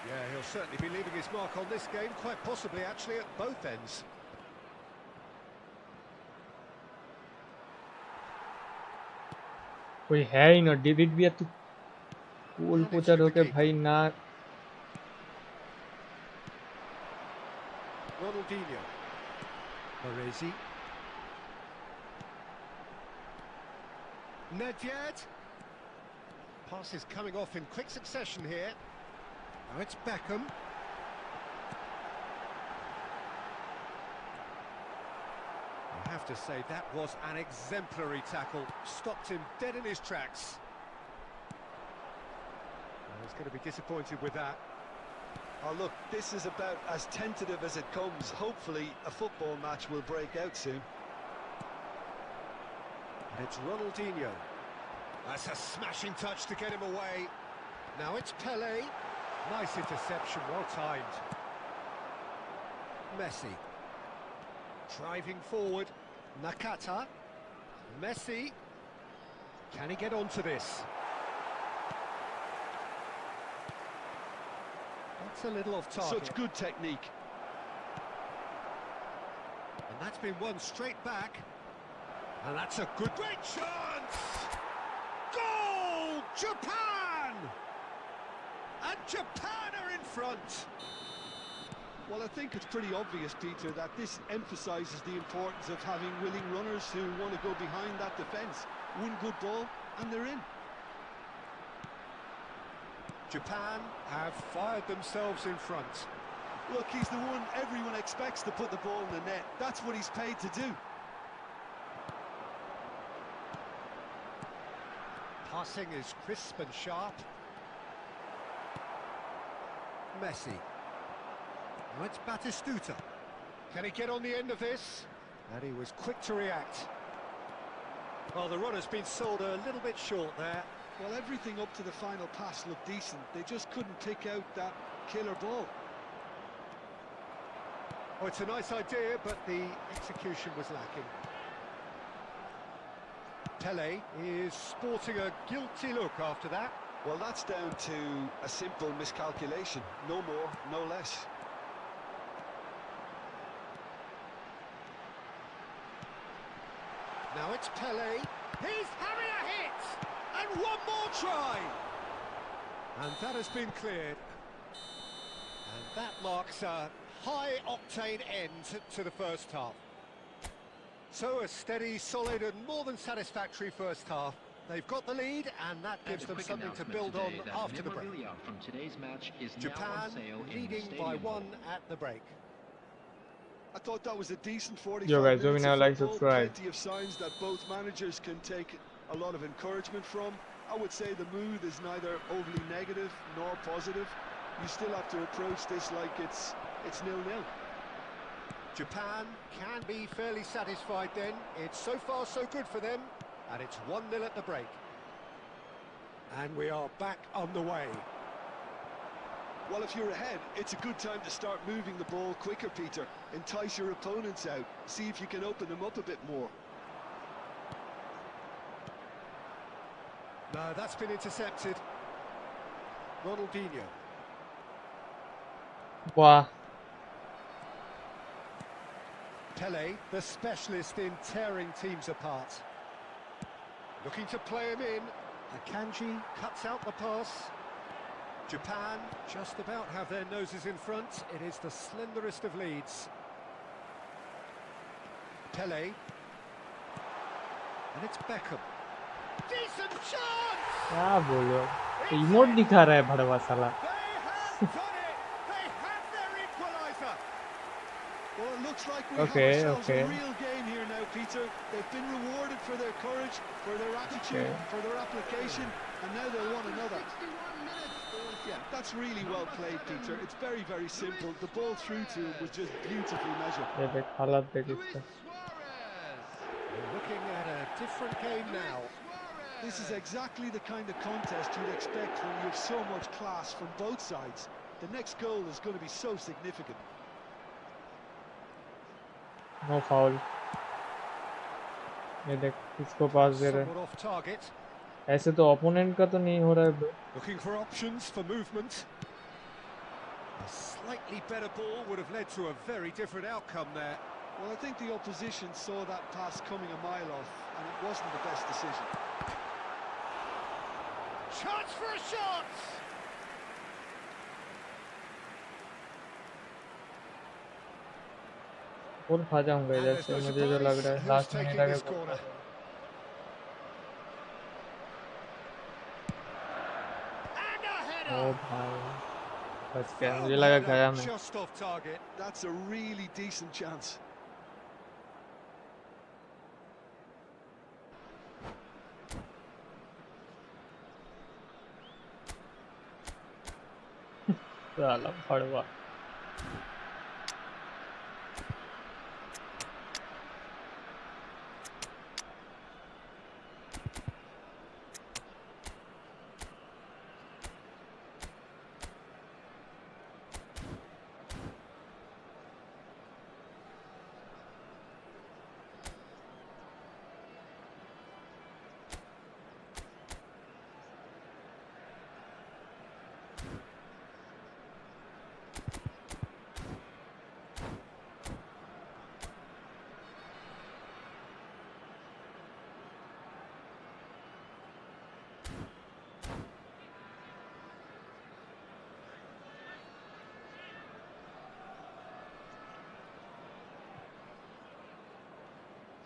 Yeah, he'll certainly be leaving his mark on this game, quite possibly actually at both ends. कोई है ही ना David भी तू cool पोचर होके भाई ना Ronaldinho. Baresi. Nedved. Pass is coming off in quick succession here. Now it's Beckham. I have to say that was an exemplary tackle. Stopped him dead in his tracks. Well, he's going to be disappointed with that. Oh look, this is about as tentative as it comes. Hopefully a football match will break out soon. And it's Ronaldinho. That's a smashing touch to get him away. Now it's Pelé. Nice interception, well timed. Messi. Driving forward. Nakata. Messi. Can he get onto this? That's a little off target. Such good technique. And that's been won straight back. And that's a good... Great chance! Goal! Japan! And Japan are in front. Well, I think it's pretty obvious, Peter, that this emphasises the importance of having willing runners who want to go behind that defence. One good ball, and they're in. Japan have fired themselves in front. Look, he's the one everyone expects to put the ball in the net. That's what he's paid to do. Passing is crisp and sharp. Messi. Now it's Batistuta. Can he get on the end of this? And he was quick to react. Well, the runner's been sold a little bit short there. Well, everything up to the final pass looked decent. They just couldn't pick out that killer ball. Oh, it's a nice idea, but the execution was lacking. Pelé is sporting a guilty look after that. Well, that's down to a simple miscalculation. No more, no less. Now it's Pelé. He's having a hit! And one more try! And that has been cleared. And that marks a high-octane end to the first half. So a steady, solid and more than satisfactory first half. They've got the lead and that gives them something to build on after the break. From today's match is Japan leading by 1 at the break. I thought that was a decent 45 Yo guys, minutes now of like, football. subscribe. Plenty of signs that both managers can take a lot of encouragement from. I would say the mood is neither overly negative nor positive. You still have to approach this like it's 0-0. Japan can be fairly satisfied then. It's so far so good for them. And it's 1-0 at the break. And we are back on the way. Well, if you're ahead, it's a good time to start moving the ball quicker, Peter. Entice your opponents out. See if you can open them up a bit more. No, that's been intercepted. Ronaldinho. Wow. Pelé, the specialist in tearing teams apart. Looking to play him in. Akanji cuts out the pass. Japan just about have their noses in front. It is the slenderest of leads. Pelé. And it's Beckham. Decent chance! क्या बोलो emote दिखा रहा है भड़वा साला They have done it! They have their equaliser! Well, it looks like we Okay, have ourselves okay. a real game here now, there, Peter. They've been rewarded for their courage, for their attitude, for their application, and now they'll want another. 61 minutes. Yeah, that's really well played, Peter. It's very, very simple. The ball through to him was just beautifully measured. ये देख हालात देख Luis इसका Suarez. We're looking at a different game now. This is exactly the kind of contest you'd expect when you have so much class from both sides. The next goal is going to be so significant. No foul ये देख किसको पास दे रहे Somewhat off target. ऐसे तो opponent का तो नहीं हो रहा है bro Looking for options for movement. A slightly better ball would have led to a very different outcome there. Well, I think the opposition saw that pass coming a mile off, and it wasn't the best decision. Chance for a shot! और खा जाऊंगा इधर से मुझे जो लग रहा है लास्ट मिनट आगे corner. And a header! ओ भाई बच गया मुझे लगा गया मैं Just off target. That's a really decent chance. साला फड़वा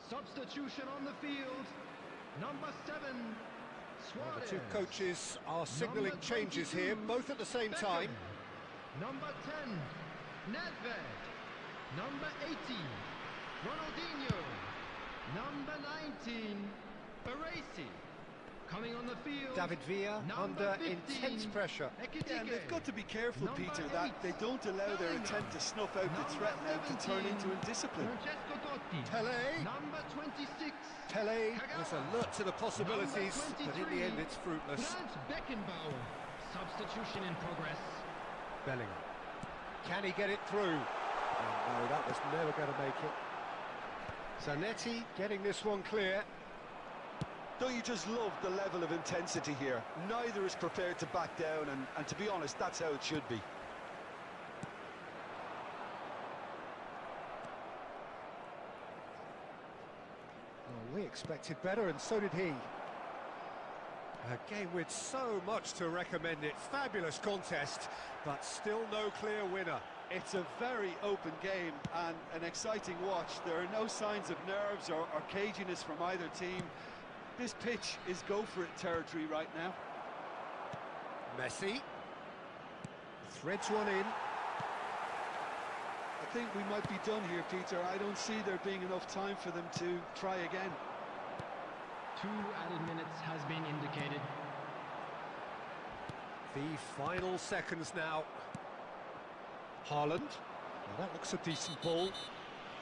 Substitution on the field. Number 7, Well, the Suarez. two coaches are signalling Number changes 22, here, both at the same time. Beckham. Number 10, Nedved. Number 18, Ronaldinho. Number 19, Baresi. Coming on the field. David Villa Number under 15, intense pressure. Yeah, and they've got to be careful, Number Peter, 8, that they don't allow their attempt to snuff out the threat now to turn into indiscipline. Francesco Totti. Tele. Number 26, Tele was Kagawa. alert to the possibilities, Number but in the 23, end it's fruitless. Franz Beckenbauer. Substitution in progress. Bellingham. Can he get it through? Oh, no, that was never going to make it. Zanetti getting this one clear. Don't you just love the level of intensity here? Neither is prepared to back down, and to be honest, that's how it should be. Well, we expected better, and so did he. A game with so much to recommend it. Fabulous contest, but still no clear winner. It's a very open game and an exciting watch. There are no signs of nerves or caginess from either team. This pitch is go-for-it territory right now. Messi threads one in. I think we might be done here, Peter. I don't see there being enough time for them to try again. 2 added minutes has been indicated. The final seconds now. Haaland. Well, that looks a decent ball.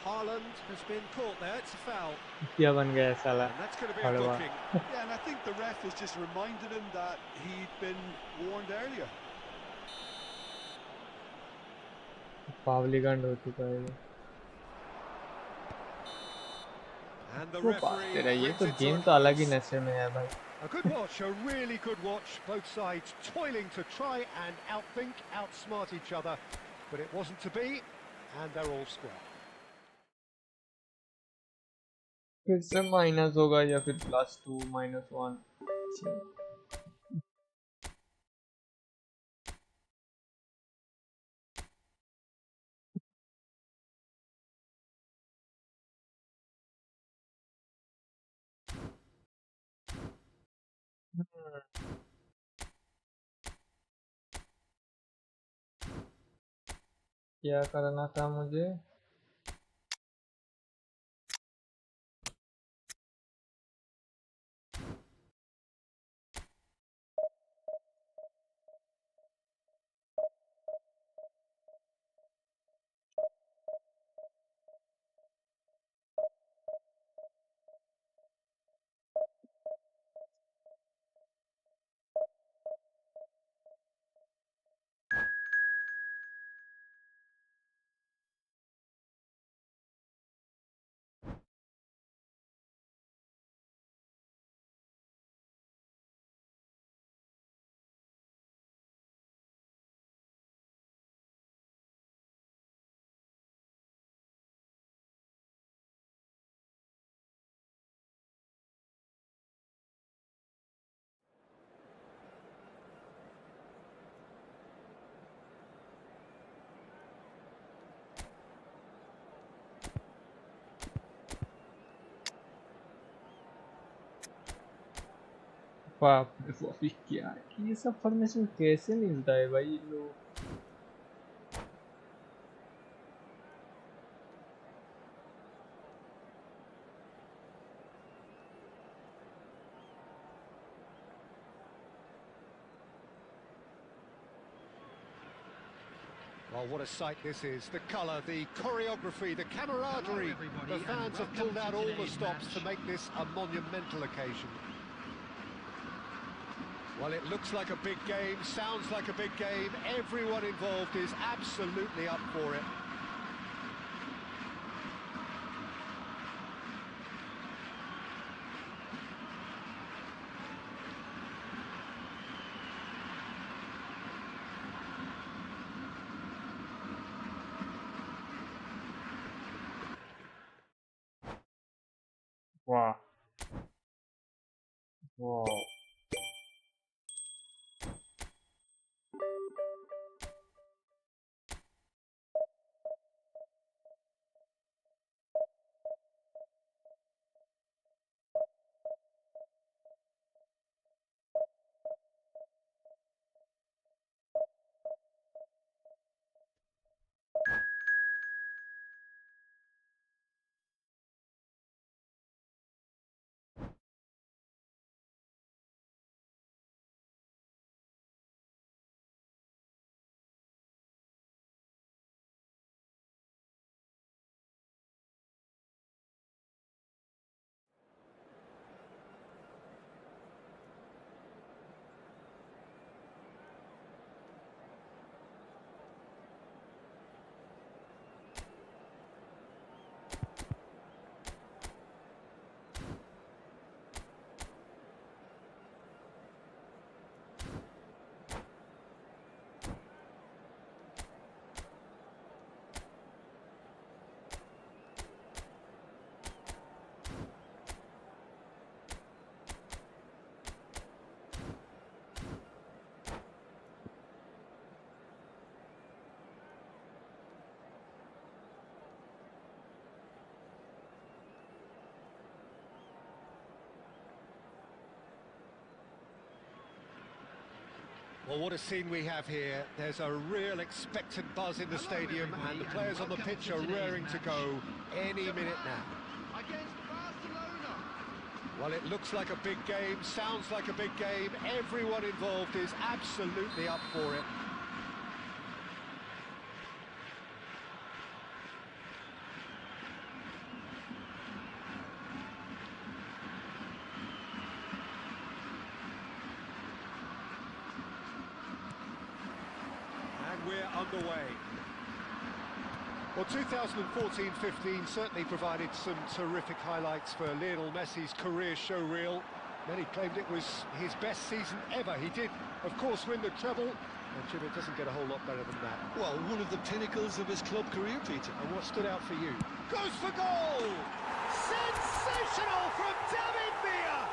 Haaland has been caught there. It's a foul. क्या बन गया है साला And that's going to be a फड़वा booking. Yeah, and I think the ref has just reminded him that he'd been warned earlier. पावलीगंड हो चुका है ये And the वो बात referee तेरा ये brings तो it to गेम a तो अलग ही close. नशे में है भाई A good watch, a really good watch. Both sides toiling to try and outthink, outsmart each other. But it wasn't to be, and they're all square. फिर से minus होगा या फिर +2 -1 क्या करना था मुझे बाप रे बाप, ये क्या है? ये सब फॉर्मेशन कैसे मिलता है भाई इन लोगों को? Well, what a sight this is. The colour, the choreography, the camaraderie. The fans have pulled out all the stops to make this a monumental occasion. Well, it looks like a big game, sounds like a big game. Everyone involved is absolutely up for it. वाह वाह। Well, what a scene we have here. There's a real expectant buzz in the stadium, and the players on the pitch are raring to go any minute now. Against Barcelona. Well, it looks like a big game, sounds like a big game. Everyone involved is absolutely up for it. And we're underway. Well, 2014-15 certainly provided some terrific highlights for Lionel Messi's career showreel. Many claimed it was his best season ever. He did, of course, win the treble, and Jim, it doesn't get a whole lot better than that. Well, one of the pinnacles of his club career, Peter. And what stood out for you? Goes for goal! Sensational from David Villa!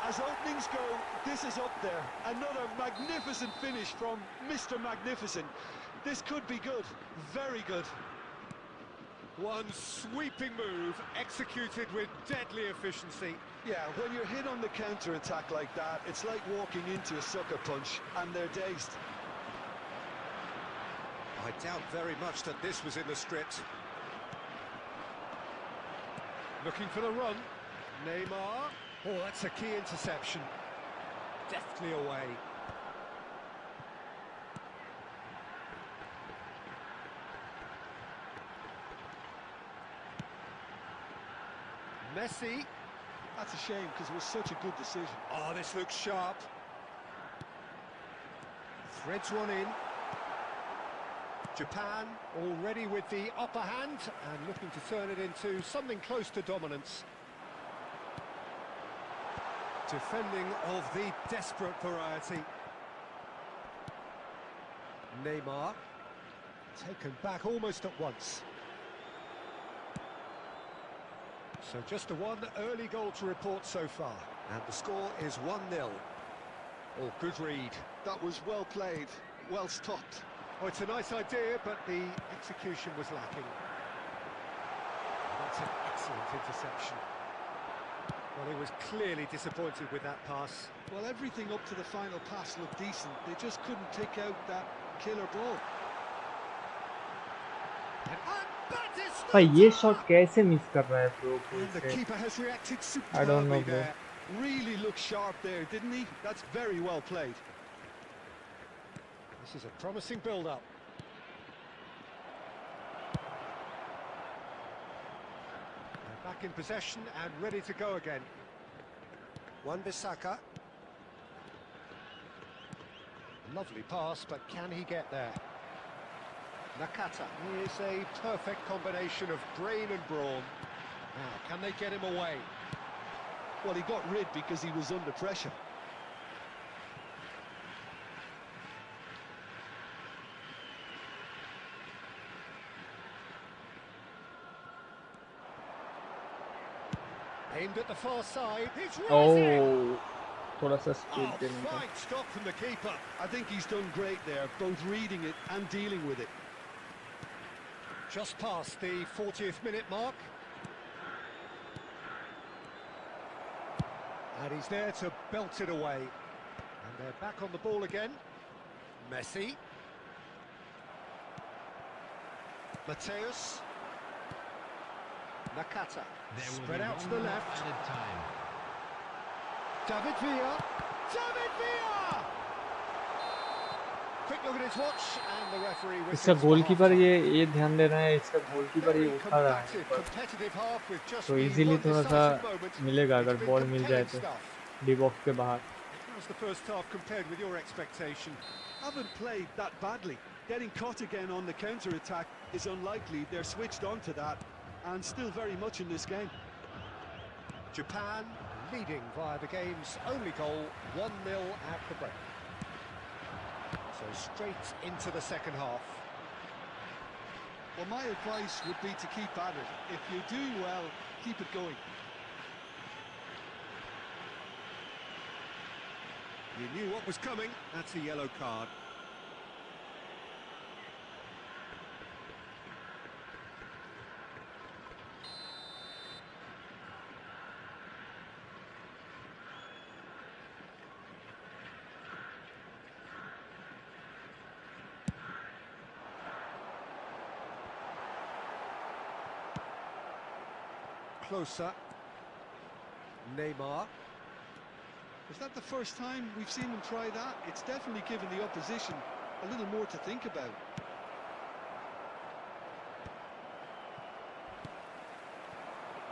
As openings go, this is up there. Another magnificent finish from Mr. Magnificent. This could be good, very good. One sweeping move, executed with deadly efficiency. Yeah, when you're hit on the counter-attack like that, it's like walking into a sucker punch, and they're dazed. I doubt very much that this was in the script. Looking for the run. Neymar. Oh, that's a key interception. Deftly away. Messi. That's a shame, because it was such a good decision. Oh, this looks sharp. Threads one in. Japan already with the upper hand and looking to turn it into something close to dominance. Defending of the desperate variety. Neymar. Taken back almost at once. So just the one early goal to report so far. And the score is 1-0. Oh, good read. That was well played, well stopped. Oh, it's a nice idea, but the execution was lacking. That's an excellent interception. Well, he was clearly disappointed with that pass. Well, everything up to the final pass looked decent. They just couldn't pick out that killer ball. भाई ये shot कैसे miss कर रहा है bro कोई And the से? keeper has reacted I don't know, superbly bro. there. Really looked sharp there, didn't he? That's very well played. This is a promising build-up. Back in possession and ready to go again. Wan-Bissaka. Lovely pass, but can he get there? Nakata. He is a perfect combination of brain and brawn. Now, can they get him away? Well, he got rid because he was under pressure. Aimed at the far side. He's RYZEN! Oh, थोड़ा सा speed Oh, देने का. fine stop from the keeper. I think he's done great there, both reading it and dealing with it. Just past the 40th minute mark. And he's there to belt it away. And they're back on the ball again. Messi. Mateus. Nakata. There will Spread be out to 1 the minute left. added time. David Villa. David Villa! Quick look at his watch and the referee इसका whistles for goalkeeper half-time. ये ध्यान देना है, इसका goalkeeper ये Very उठा रहा है combative, ऊपर, competitive half with just तो the इजीली one थोड़ा सा decisive moment. मिलेगा It's अगर been बॉल मिल जाए compelling तो stuff. डी बॉक्स के बाहर. How's the first half compared with your expectation? Haven't played that badly. Getting caught again on the counter-attack is unlikely. They're switched on to that and still very much in this game. Japan leading via the game's only goal, 1-0 at the break. So straight into the second half. Well, my advice would be to keep at it. If you're doing well, keep it going. You knew what was coming. That's a yellow card. Closer. Neymar. Is that the first time we've seen them try that? It's definitely given the opposition a little more to think about.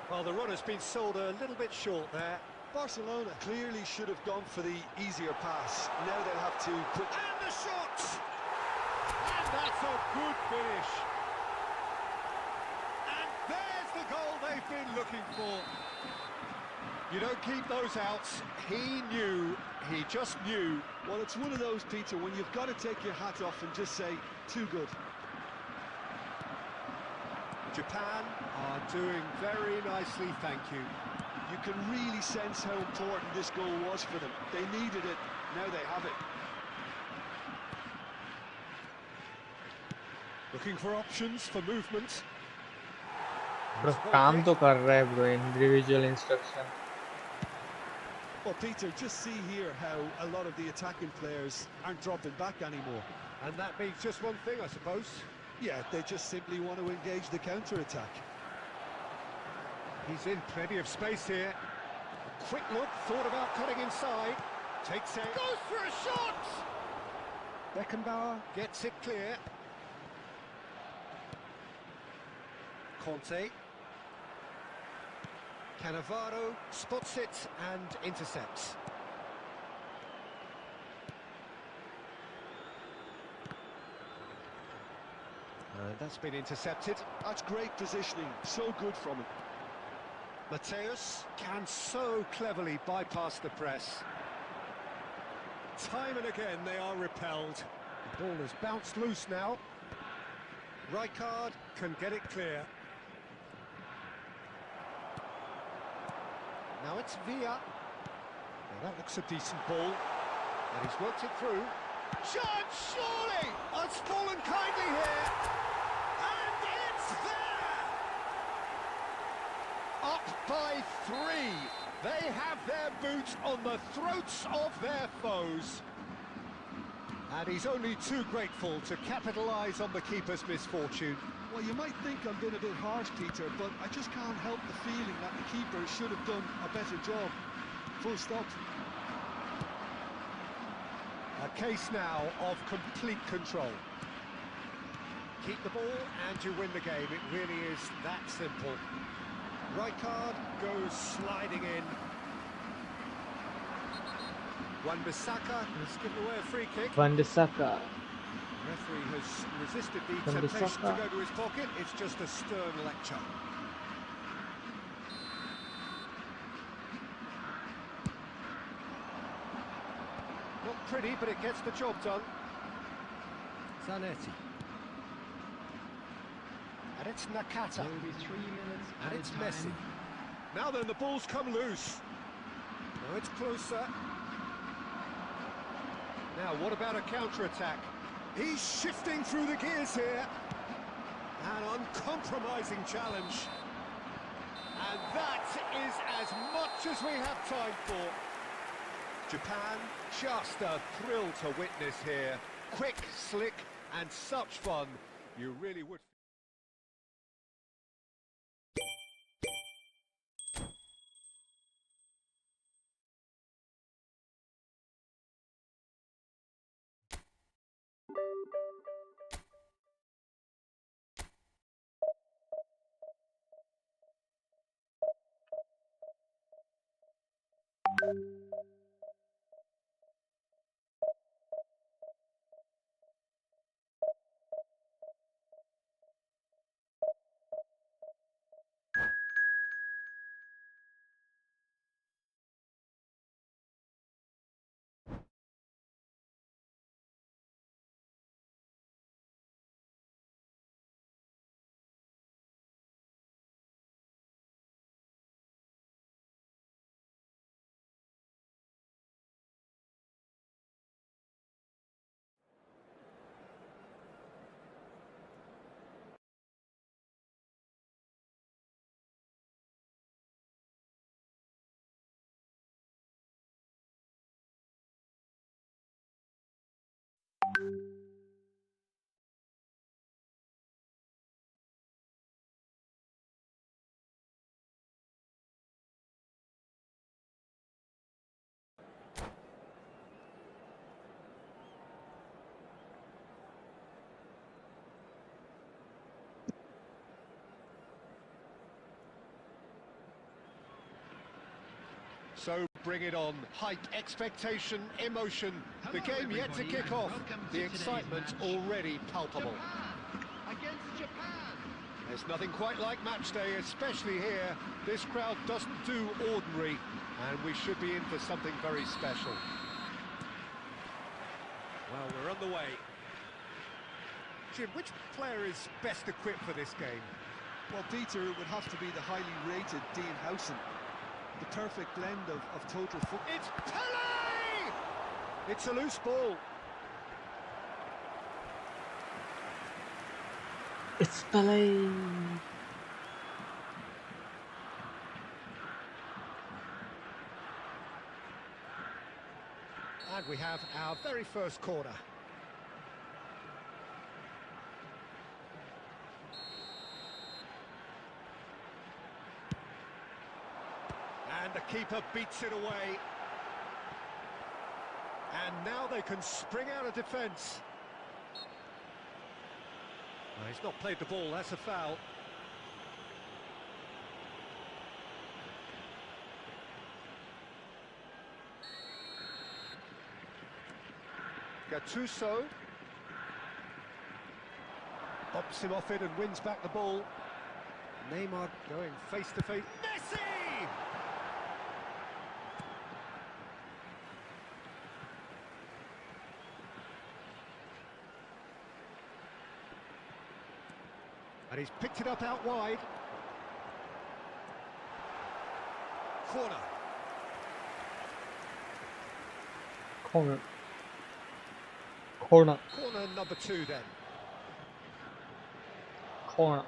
Well, the run has been sold a little bit short there. Barcelona clearly should have gone for the easier pass. Now they'll have to put... And the shot! And that's a good finish. And there's the goal they've been looking for. You don't keep those out. He knew, he just knew. Well, it's one of those, Peter, when you've got to take your hat off and just say, too good. Japan are doing very nicely, thank you. You can really sense how important this goal was for them. They needed it, now they have it. Looking for options for movement. Bro काम तो कर रहा है bro, individual instruction. Well, Peter, just see here how a lot of the attacking players aren't dropping back anymore. And that means just one thing, I suppose. Yeah, they just simply want to engage the counter-attack. He's in plenty of space here. A quick look, thought about cutting inside. Takes it. Goes for a shot! Beckenbauer gets it clear. Conte. Cannavaro spots it and intercepts. And that's been intercepted. That's great positioning, so good from him. Mateus can so cleverly bypass the press. Time and again they are repelled. The ball has bounced loose now. Rijkaard can get it clear. Now it's Villa. Now that looks a decent ball. And he's worked it through. Chance, surely! Oh, it's fallen kindly here. And it's there! Up by 3. They have their boots on the throats of their foes. And he's only too grateful to capitalise on the keeper's misfortune. Well, you might think I'm being a bit harsh, Peter, but I just can't help the feeling that the keeper should have done a better job. Full stop. A case now of complete control. Keep the ball and you win the game. It really is that simple. Right card goes sliding in. Wan-Bissaka has given away a free kick. Wan-Bissaka. Referee has resisted the temptation to go to his pocket. It's just a stern lecture. Not pretty, but it gets the job done. Zanetti. And it's Nakata. There will be 3 minutes And added it's time. Messi. Now then, the ball's come loose. Now it's closer. Now, what about a counter-attack? He's shifting through the gears here. An uncompromising challenge. And that is as much as we have time for. Japan, just a thrill to witness here. Quick, slick, and such fun. You really would. So bring it on. Hype, expectation, emotion. The game yet to kick off. The excitement already palpable. Japan against Japan. There's nothing quite like match day, especially here. This crowd doesn't do ordinary, and we should be in for something very special. Well, we're on the way. Jim, which player is best equipped for this game? Well, Peter, it would have to be the highly rated Dean Howson. The perfect blend of total football. It's Pele! It's a loose ball. It's Pele. And we have our very first corner. And the keeper beats it away. And now they can spring out of defence. Well, he's not played the ball, that's a foul. Gattuso bops him off it and wins back the ball. Neymar going face to face. Messi! And he's picked it up out wide. Corner. Corner. Corner. Corner number 2 then. Corner.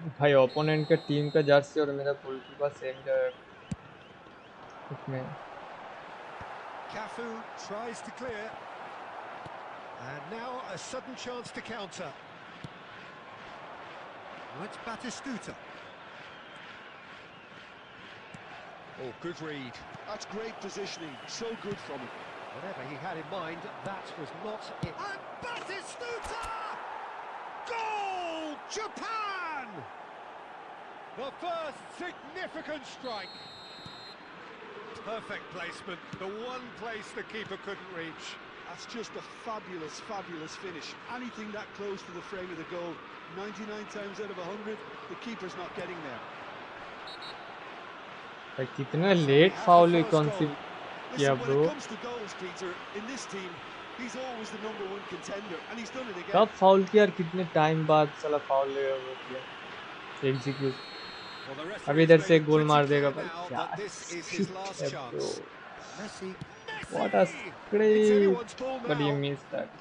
भाई opponent का team का Jersey और मेरा goalkeeper same जगह इसमें Cafu tries to clear. And now a sudden chance to counter. Well, it's Batistuta. Oh, good read. That's great positioning, so good from him. Whatever he had in mind, that was not it. And Batistuta! Goal! Japan! The first significant strike. Perfect placement, the one place the keeper couldn't reach. That's just a fabulous, fabulous finish. Anything that close to the frame of the goal, 99 times out of 100, the keeper's not getting there. भाई कितना late foul conceive किया Listen, when bro it comes to goals, Peter, in this team, he's always the #1 contender, and he's done it again. कब foul किया और कितने time बाद साला foul वो किया एग्जीक्यूट Well, the अभी referee's इधर made से it गोल pretty मार clear देगा भाई now क्या that this is his last है chance. Bro Messi, what a Messi! It's screen anyone's ball but you now. Miss that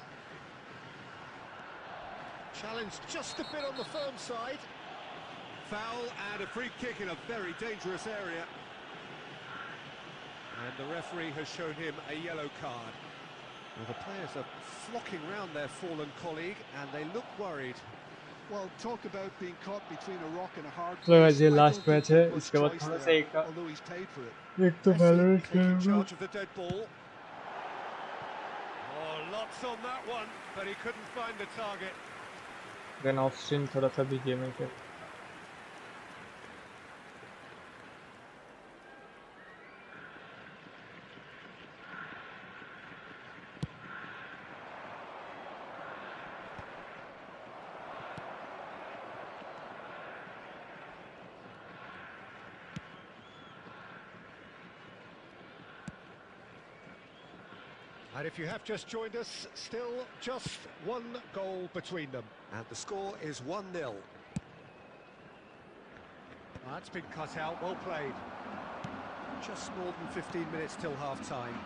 Challenged just a bit on the firm side. Foul and a free kick in a very dangerous area. And the referee has shown him a yellow card. Well, the players are flocking round their fallen colleague and they look worried. Well, talk about being caught between a rock and a hard तो place. ये I last don't match think है there's much इसके बाद choice थोड़ा सा there, एक का although he's paid for it. एक तो Messi वैलोरेंट taking खेलूंगा charge of the dead ball. Oh, lots on that one, but he couldn't find the target. Then off stream थोड़ा सा भी गेम है फिर And if you have just joined us, still just one goal between them. And the score is 1-0. That's been cut out, well played. Just more than 15 minutes till half-time.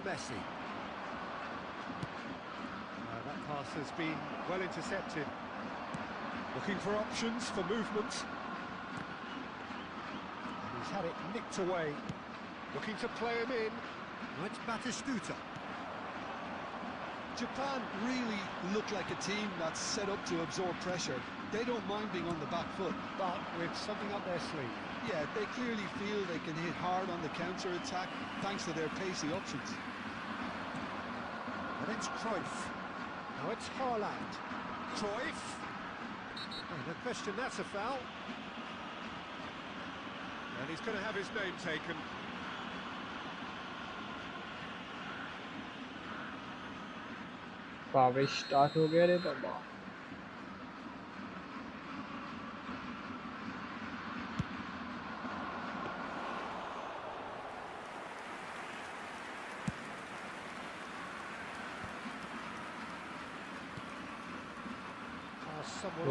Messi. That pass has been well intercepted. Looking for options, for movement. And he's had it nicked away. Looking to play him in. Well, it's Batistuta. Japan really look like a team that's set up to absorb pressure. They don't mind being on the back foot. But with something up their sleeve. Yeah, they clearly feel they can hit hard on the counter-attack thanks to their pacey options. And it's Cruyff. Now it's Haaland. Cruyff. Oh, no question, that's a foul. And he's going to have his name taken. पावे start हो गया रे बाबा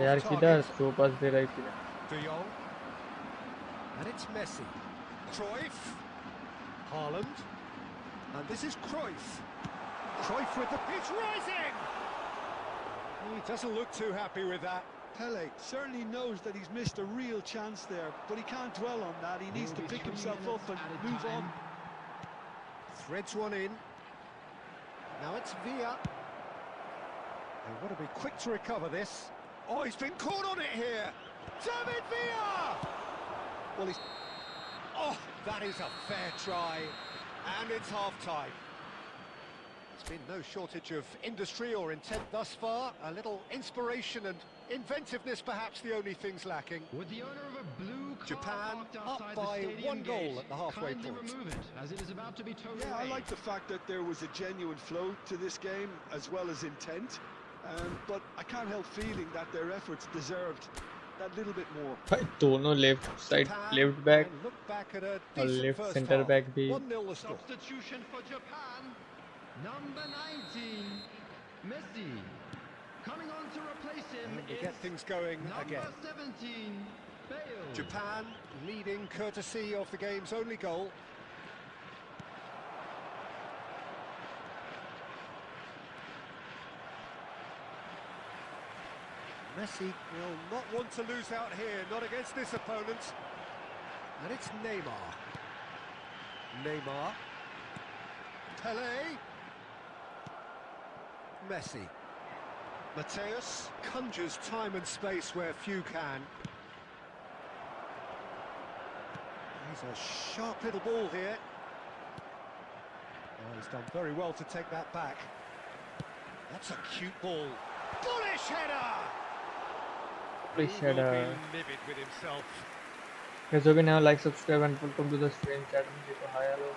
यार किधर throw पास दे रहा है किधर De Jong. And it's Messi. Cruyff. Haaland. And this is Cruyff. Cruyff with the pitch rising. He doesn't look too happy with that. Pele certainly knows that he's missed a real chance there, but he can't dwell on that. He needs to pick himself up and move on. Threads one in. Now it's Villa. They want to be quick to recover this. Oh, he's been caught on it here. David Villa! Well, he's... Oh, that is a fair try. And it's half-time. There's been no shortage of industry or intent thus far. A little inspiration and inventiveness, perhaps the only things lacking. With the owner of a blue car Japan parked up outside the by stadium one goal gate, at the halfway kindly point. remove it, as it is about to be towed Yeah, away. I like the fact that there was a genuine flow to this game, as well as intent. But I can't help feeling that their efforts deserved that little bit more. भाई दोनों left side left back और left centre back भी 1-0 the score. Substitution for Japan, number 19, Messi. Coming on to replace him And we is get things going number again. 17, Bale. Japan leading courtesy of the game's only goal. Messi will not want to lose out here, not against this opponent. And it's Neymar. Neymar. Pelé. Messi. Mateus conjures time and space where few can. He's a sharp little ball here. Oh, he's done very well to take that back. That's a cute ball. Bullish header! Bullish He will header. be livid with himself. Guys, okay, now like, subscribe, and welcome to the stream chat. Hi, hello.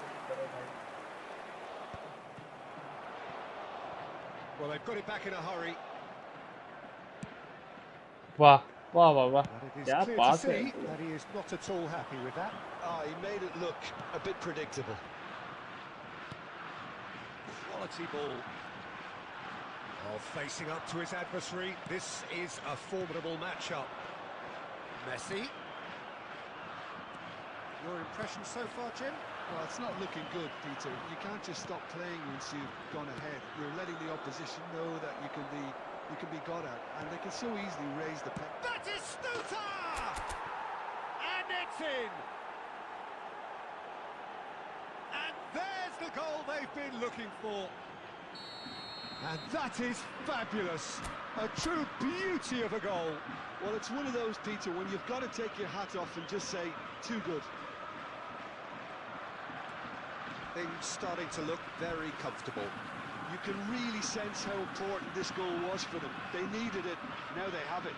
Well, they've got it back in a hurry. Wow, wow, wow, wow. But it is Yeah, clear to pass see it. that he is not at all happy with that. Ah, he made it look a bit predictable. Quality ball. Oh, facing up to his adversary. This is a formidable matchup. Messi. Your impression so far, Jim? Well, it's not looking good, Peter. You can't just stop playing once you've gone ahead. You're letting the opposition know that you can be got at, and they can so easily raise the pen. That is Stuta! And it's in! And there's the goal they've been looking for. And that is fabulous. A true beauty of a goal. Well, it's one of those, Peter, when you've got to take your hat off and just say, too good. Things starting to look very comfortable. You can really sense how important this goal was for them. They needed it, now they have it.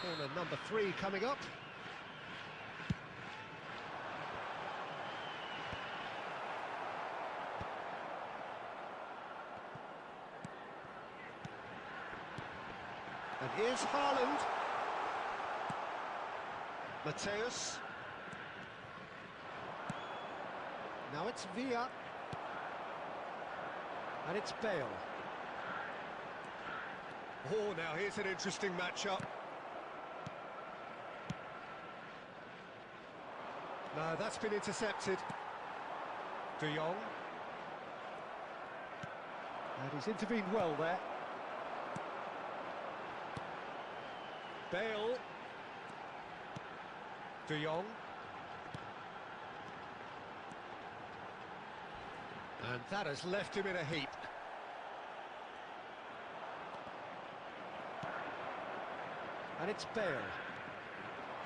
Corner number 3 coming up. And here's Haaland. Mateus. Now it's Villa. And it's Bale. Oh, now here's an interesting matchup. No, that's been intercepted. De Jong. And he's intervened well there. Bale. De Jong. And that has left him in a heap. And it's Bale.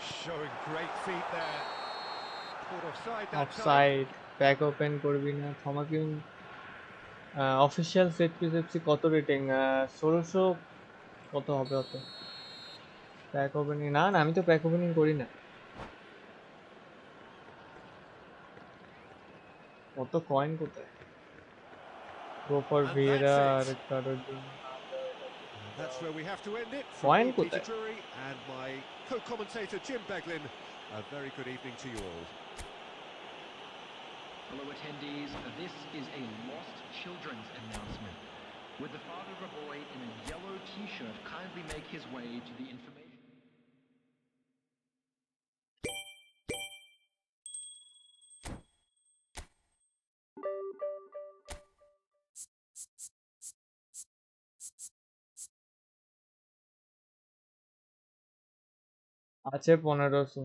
Showing great feet there. Caught offside that Offside. Back open করবি না থমাকে official set piece FC কত rating 1600 কত হবে অত pack opening না না আমি তো প্যাক ওপেনিং করি না কত কয়েন কোথায় গো ফর ভিয়েরা আর কারোর জন্য That's where we have to end it. From Fine, me, Peter কোথায়? Drury, and my co-commentator Jim Beglin. A very good evening to you all. Hello attendees, this is a lost children's announcement. Would the father of a boy in a yellow t-shirt kindly make his way to the information? আছে 1500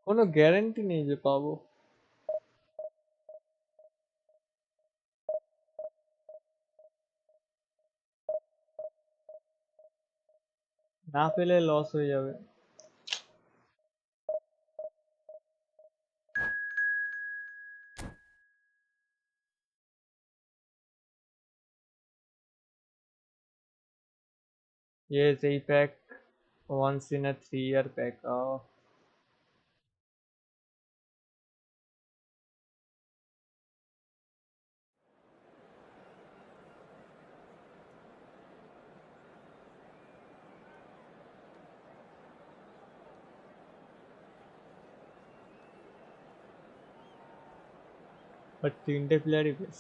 কোনো guarantee নেই যে পাবো না পেলে loss হয়ে যাবে yes a pack once in a 3-year pack but 3টে প্লেয়ারই বেশ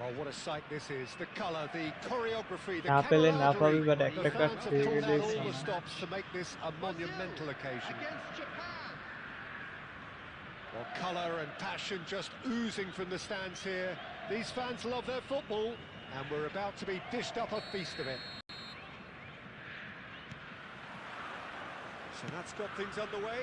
Oh, what a sight this is. The colour, the choreography, the यहाँ पे ले नाफा भी camaraderie. बट The एक्टर का fans have pulled out all the favourite stops to make this a monumental occasion. Against Japan. Well, colour and passion just oozing from the stands here. These fans love their football, and we're about to be dished up a feast of it. So that's got things underway.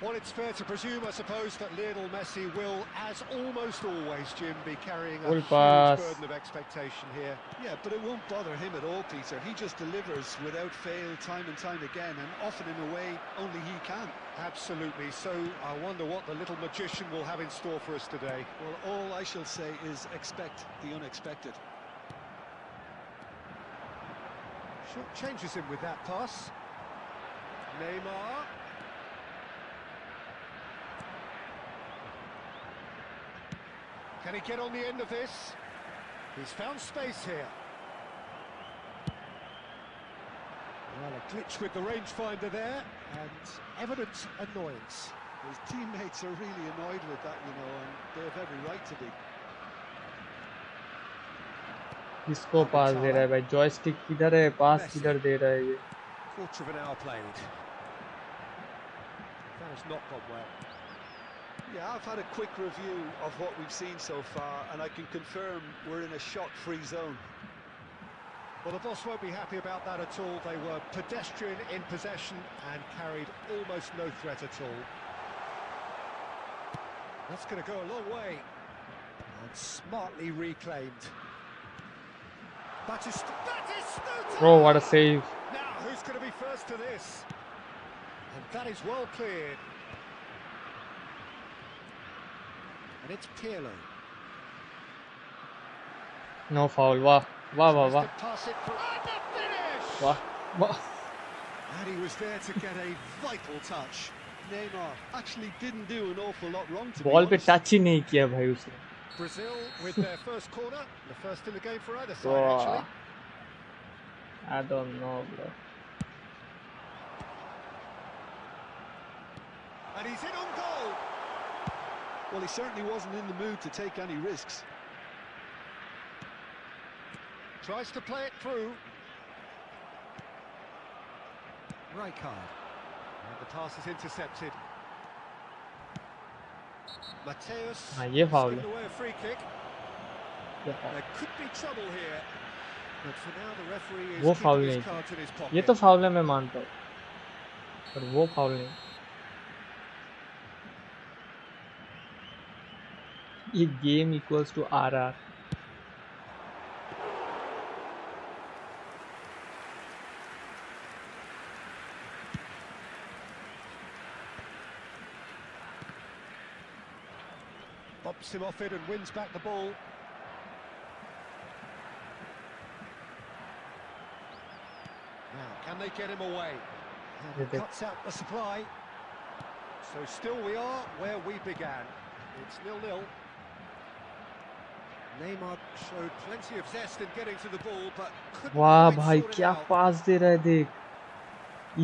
Well, it's fair to presume, I suppose, that Lionel Messi will, as almost always, Jim, be carrying a Full huge pass. burden of expectation here. Yeah, but it won't bother him at all, Peter. He just delivers without fail time and time again, and often in a way only he can. Absolutely. So I wonder what the little magician will have in store for us today. Well, all I shall say is expect the unexpected. Short changes him with that pass. Neymar. Can he get on the end of this? He's found space here. Well, a glitch with the rangefinder there, and evident annoyance. His teammates are really annoyed with that, you know, and they have every right to be. किसको पास दे रहा है भाई joystick किधर है पास किधर दे रहा है ये Quarter of an hour played. That has not gone well. Yeah, I've had a quick review of what we've seen so far, and I can confirm we're in a shot-free zone. Well, the boss won't be happy about that at all. They were pedestrian in possession and carried almost no threat at all. That's going to go a long way. And smartly reclaimed. Batistuta! bro what a save Now, who's going to be first to this? And that is well cleared. And it's Pirlo. no foul वाह वाह वाह Tries वाह to pass it for and the finish! वाह वाह And he was there to get a vital touch. Neymar actually didn't do an awful lot wrong, to be ball पे honest. Touch ही नहीं किया भाई उसने Brazil with their first corner, the first in the game for either side, Wow. actually. I don't know bro And he's in on goal. Well, he certainly wasn't in the mood to take any risks. Tries to play it through. Rijkaard. And the pass is intercepted. Mateus. हाँ ये foul skipped है away a free kick. ये foul. There could be trouble here. But for now, the referee is वो keeping foul his नहीं cards in his pocket. ये तो foul है मैं मानता हूँ पर वो फाउल नहीं ये game equals to RR Bumps him off it and wins back the ball. Now, can they get him away? And he cuts out the supply. So still we are where we began. It's 0-0. Neymar showed plenty of zest in getting to the ball, but couldn't वाह quite भाई sort it क्या out. पास दे रहा है देख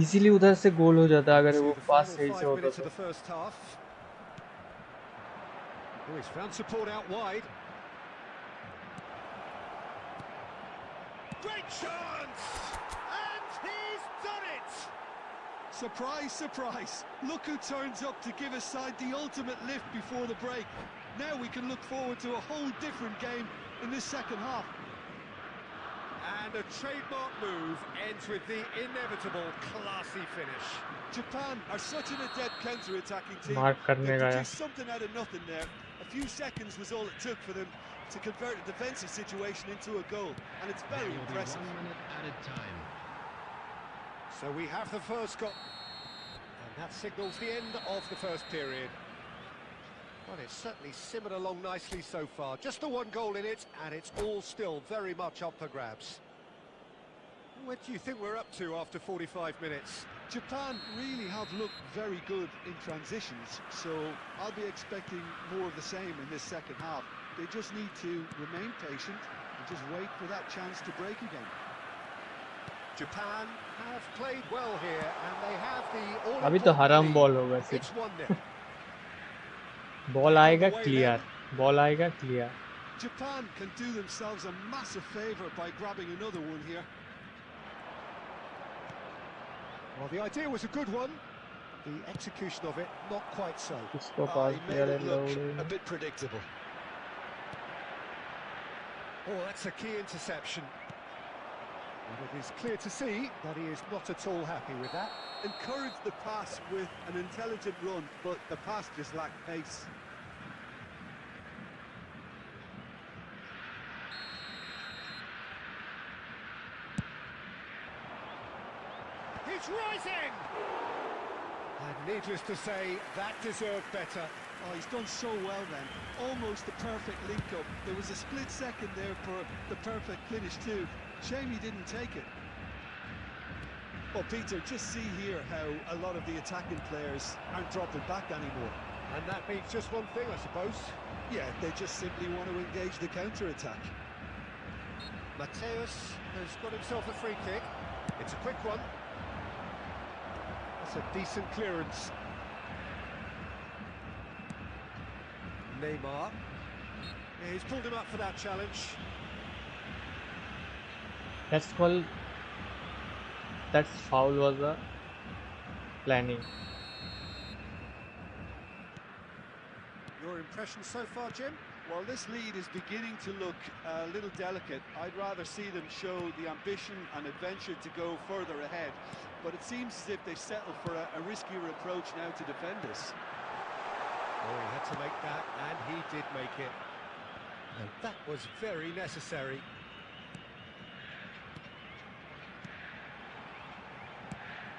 easily उधर से गोल हो जाता अगर To वो the पास final सही 5 से होता minutes of तो the first half. Oh, he's found support out wide. Great chance! And he's done it! Surprise, surprise. Look who turns up to give his side the ultimate lift before the break. Now we can look forward to a whole different game in this second half. And a trademark move ends with the inevitable classy finish. Japan are such an adept counter-attacking team. Mark करने They का यार produced something out of nothing there. A few seconds was all it took for them to convert a defensive situation into a goal, and it's There very will be impressive. 1 minute added time. So we have the first goal. And that signals the end of the first period. Well, it's certainly simmered along nicely so far. Just the one goal in it, and it's all still very much up for grabs. What do you think we're up to after 45 minutes? Japan really have looked very good in transitions, so I'll be expecting more of the same in this second half. They just need to remain patient and just wait for that chance to break again. Japan have played well here, and they have the all. अभी तो हराम ball होगा It's सिर्फ 1-0. Ball आएगा clear ball आएगा clear Japan can do themselves a massive favour by grabbing another one here. Well, the idea was a good one. The execution of it, not quite so. इसको He pass made किया it look रे a bit predictable. Oh, that's a key interception. And it is clear to see that he is not at all happy with that. Encouraged the pass with an intelligent run, but the pass just lacked pace. He's rising! And needless to say, that deserved better. Oh, he's done so well then. Almost the perfect link-up. There was a split second there for the perfect finish too. Shame he didn't take it. Well, Peter, just see here how a lot of the attacking players aren't dropping back anymore. And that means just one thing, I suppose. Yeah, they just simply want to engage the counter-attack. Mateus has got himself a free kick. It's a quick one. That's a decent clearance. Neymar. Yeah, he's pulled him up for that challenge. That's called, that's foul was a planning. Your impression so far, Jim? Well, this lead is beginning to look a little delicate. I'd rather see them show the ambition and adventure to go further ahead. But it seems as if they've settled for a riskier approach now to defend us. Oh, he had to make that, and he did make it. And that was very necessary.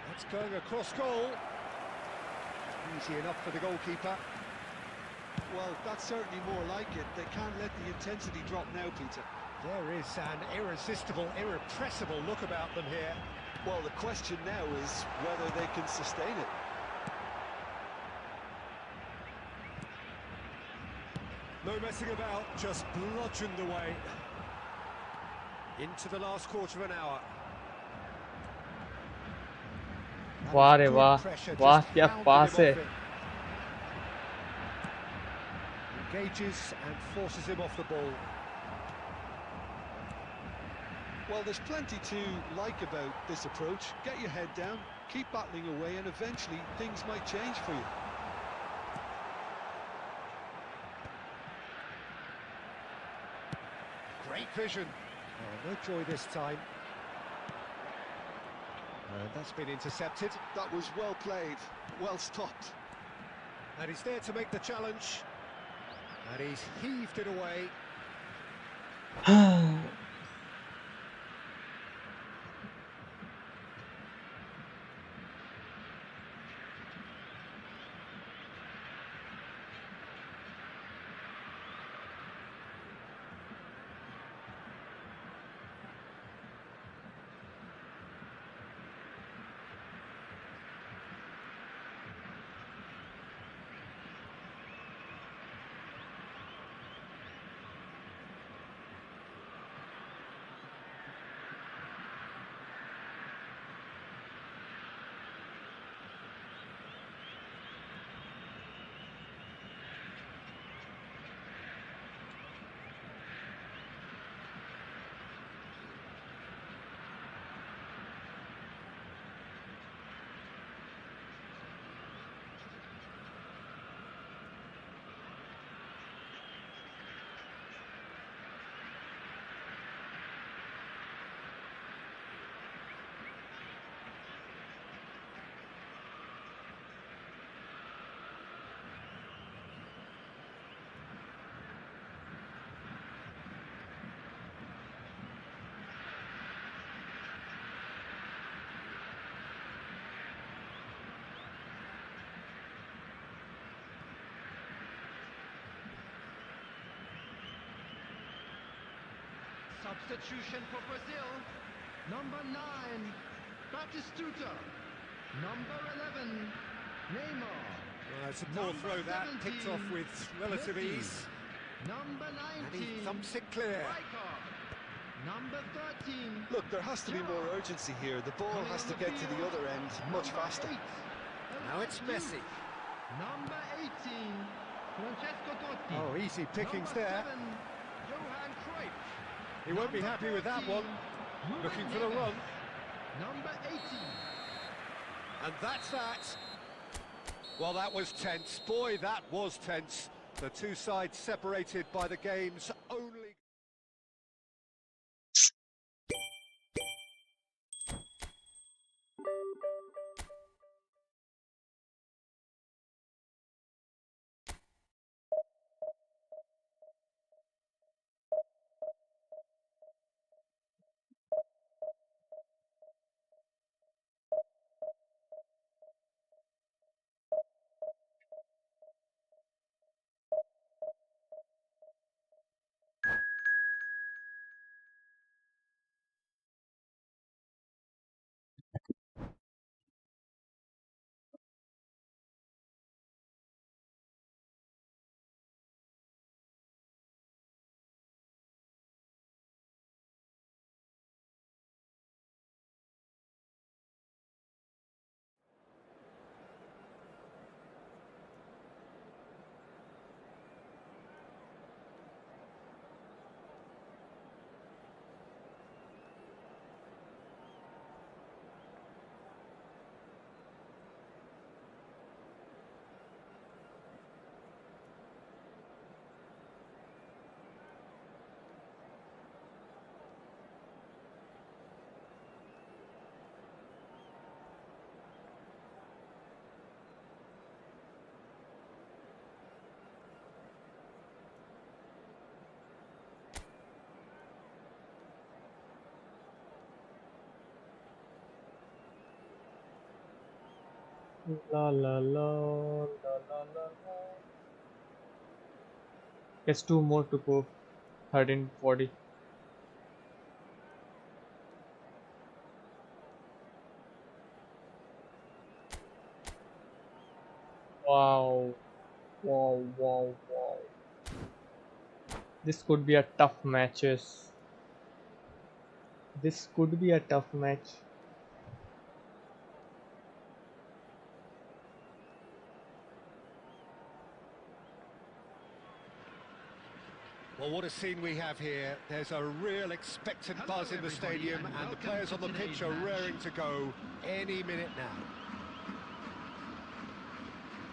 That's going across goal. Easy enough for the goalkeeper. Well, that's certainly more like it. They can't let the intensity drop now, Peter. There is an irresistible, irrepressible look about them here. Well, the question now is whether they can sustain it. No messing about, just bludgeoned away. Into the last quarter of an hour. वाह रे वाह, वाह क्या पास है. Engages and forces him off the ball. Well, there's plenty to like about this approach. Get your head down, keep battling away, and eventually things might change for you. Great vision. Oh, no joy this time. And that's been intercepted. That was well played, well stopped. And he's there to make the challenge. And he's heaved it away. Substitution for Brazil. Number 9, Batistuta. Number 11, Neymar. Well, it's a poor throw that, picked off with relative ease. Number 19, And he thumps it clear. Rijkaard. Number 13. Look, there has to be more urgency here. The ball has to get to the other end much faster. Now it's Messi. Number 18, Francesco Totti. Oh, easy pickings there. He won't be happy with that one. Looking for the run. Number 18. And that's that. Well, that was tense. Boy, that was tense. The two sides separated by the game's only... La la la la la la la. It's 2 more to go. 13:40. Wow. Wow, wow, wow. This could be a tough matches. This could be a tough match. Well, what a scene we have here. There's a real expectant buzz in the stadium, and the players on the pitch are raring to go any minute now.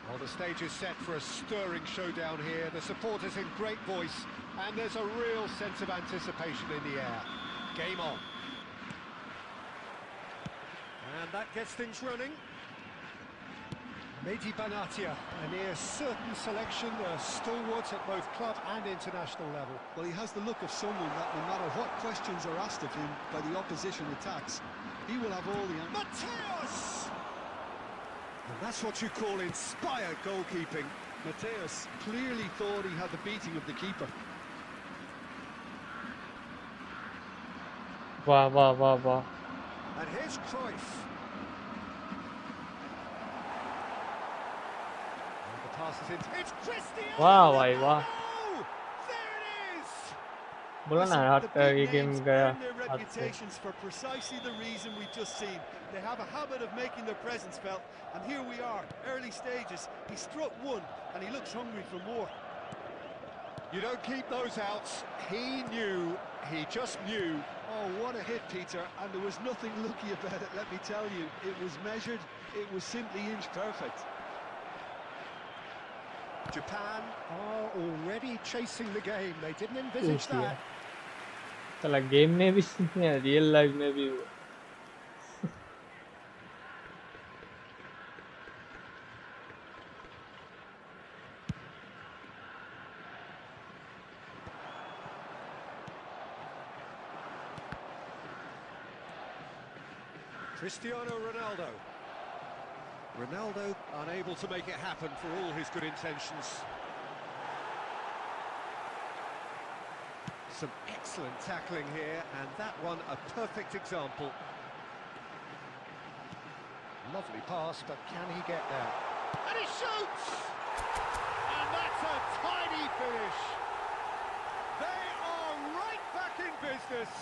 Well, the stage is set for a stirring showdown here. The supporters in great voice, and there's a real sense of anticipation in the air. Game on. And that gets things running. Mehdi Benatia, a near certain selection, a stalwart at both club and international level. Well, he has the look of someone that no matter what questions are asked of him by the opposition attacks, he will have all the answers. Mateus! And that's what you call inspired goalkeeping. Mateus clearly thought he had the beating of the keeper. Wow, wow, wow, wow. And here's Cruyff. Passes it. It's Cristiano! Wow, भाई वाह. There it is! बोला ना Listen, the यार big ये game names गया earn their हाथ से. reputations for precisely the reason we've just seen. They have a habit of making their presence felt, and here we are, early stages. He struck one, and he looks hungry for more. You don't keep those outs. He knew, he just knew. Oh, what a hit, Peter, and there was nothing lucky about it, let me tell you. It was measured, it was simply inch perfect. Japan are already chasing the game. They didn't envisage that. चला game में भी real life में भी हुआ. Cristiano Ronaldo. Ronaldo unable to make it happen for all his good intentions. Some excellent tackling here, and that one a perfect example. Lovely pass, but can he get there? And he shoots! And that's a tidy finish. They are right back in business.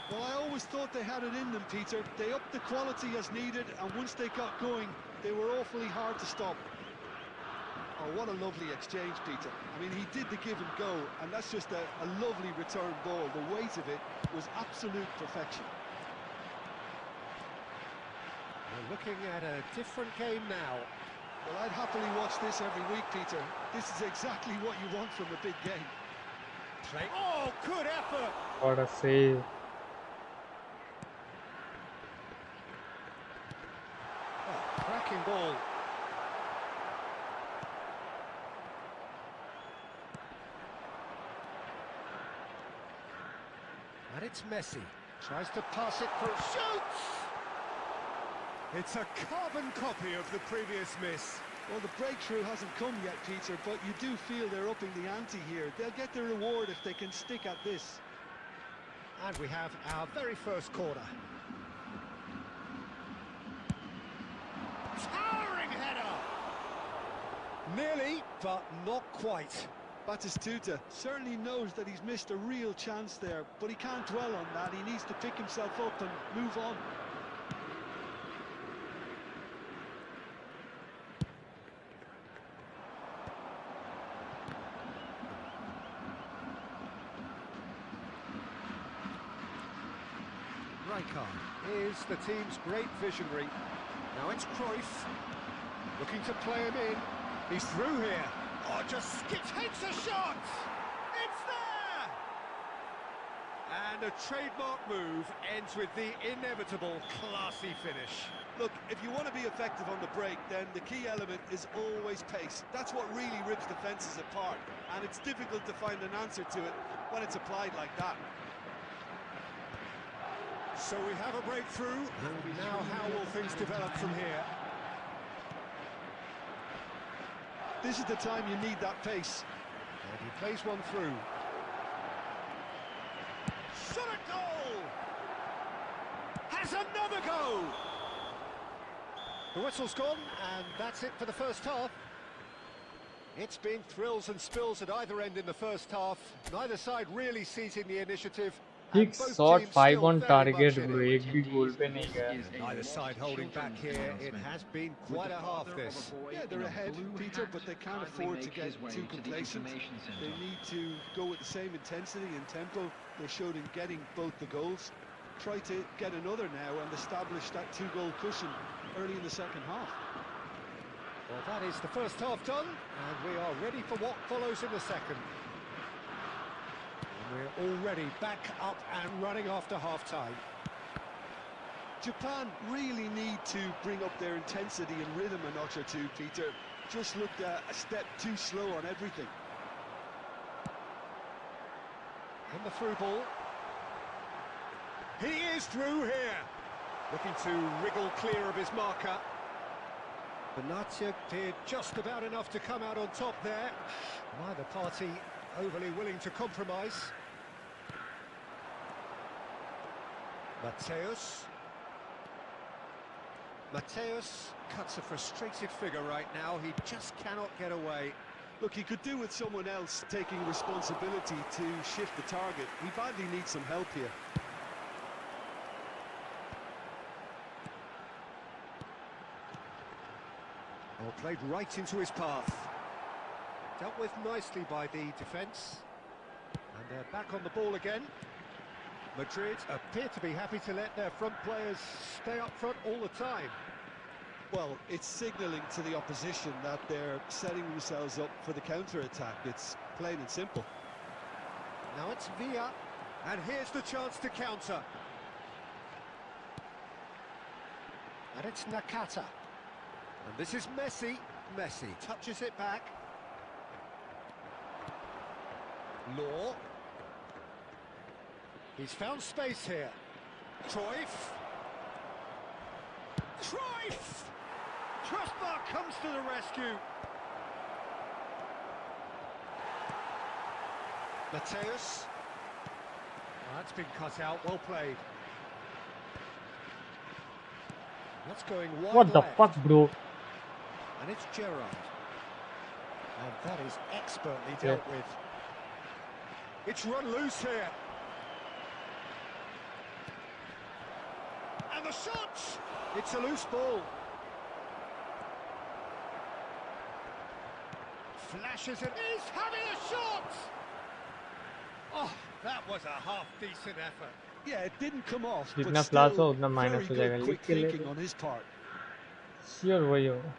Well, I always thought they had it in them, Peter. They upped the quality as needed, and once they got going, they were awfully hard to stop. Oh, what a lovely exchange, Peter. I mean, he did the give and go, and that's just a lovely return ball. The weight of it was absolute perfection. We're looking at a different game now. Well, I'd happily watch this every week, Peter. This is exactly what you want from a big game. Play. Oh, good effort! What a save. Oh, cracking ball. And it's Messi. Tries to pass it through. Shoots! It's a carbon copy of the previous miss. Well, the breakthrough hasn't come yet, Peter, but you do feel they're upping the ante here. They'll get their reward if they can stick at this. And we have our very first corner. Towering header! Nearly, but not quite. Batistuta certainly knows that he's missed a real chance there, but he can't dwell on that. He needs to pick himself up and move on. Rijkaard is the team's great visionary. Now it's Cruyff, looking to play him in. He's through here. Oh, just skips, takes a shot! It's there! And a trademark move ends with the inevitable classy finish. Look, if you want to be effective on the break, then the key element is always pace. That's what really rips defences apart, and it's difficult to find an answer to it when it's applied like that. So we have a breakthrough, and now how will things develop from here? This is the time you need that pace. And he plays one through. Shot a goal! Has another go! The whistle's gone, and that's it for the first half. It's been thrills and spills at either end in the first half. Neither side really seizing the initiative. एक shot 5 on target bro, एक भी गोल पे नहीं गया. Neither side holding back here. It has been quite a half this. Yeah, they're ahead, Peter, but they can't afford to get too complacent. They need to go with the same intensity and tempo they showed in getting both the goals. Try to get another now and establish that 2-goal cushion early in the second half. Well, that is the first half done, and we are ready for what follows in the second. We're already back up and running after half-time. Japan really need to bring up their intensity and rhythm a notch or two, Peter. Just looked a step too slow on everything. And the through ball. He is through here. Looking to wriggle clear of his marker. Benatia did just about enough to come out on top there. Neither party overly willing to compromise. Mateus cuts a frustrated figure right now. He just cannot get away. Look, he could do with someone else taking responsibility to shift the target. He badly needs some help here. Well, played right into his path. Dealt with nicely by the defence. And they're back on the ball again. Madrid appear to be happy to let their front players stay up front all the time. Well, it's signalling to the opposition that they're setting themselves up for the counter-attack. It's plain and simple. Now it's Villa, and here's the chance to counter. And it's Nakata. And this is Messi. Messi touches it back. Law. He's found space here. Cruyff. Cruyff! Crossbar comes to the rescue. Mateus. That's been cut out, well played. That's going wide. What the left. fuck, bro? And it's Gerrard. And that is expertly dealt with. It's run loose here. And the shot! It's a loose ball. Flashes it. He's having a shot! Oh, that was a half-decent effort. Yeah, it didn't come off, but जितना फ्लास हो still उतना minus very हो जाएगा, good लिख quick के ले thinking on his part. Sure वही होगा.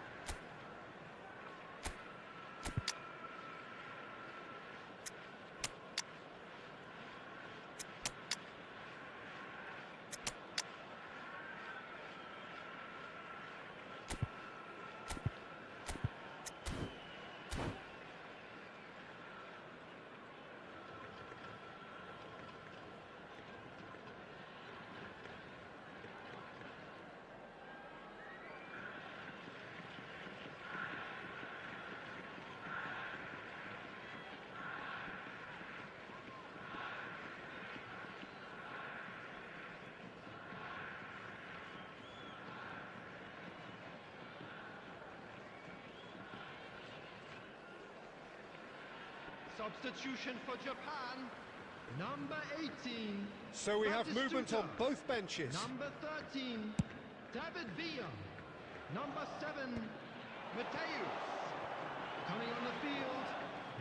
Substitution for Japan. Number 18. So we have movement on Batistuta. both benches. Number 13. David Villa. Number 7. Mateus. Coming on the field.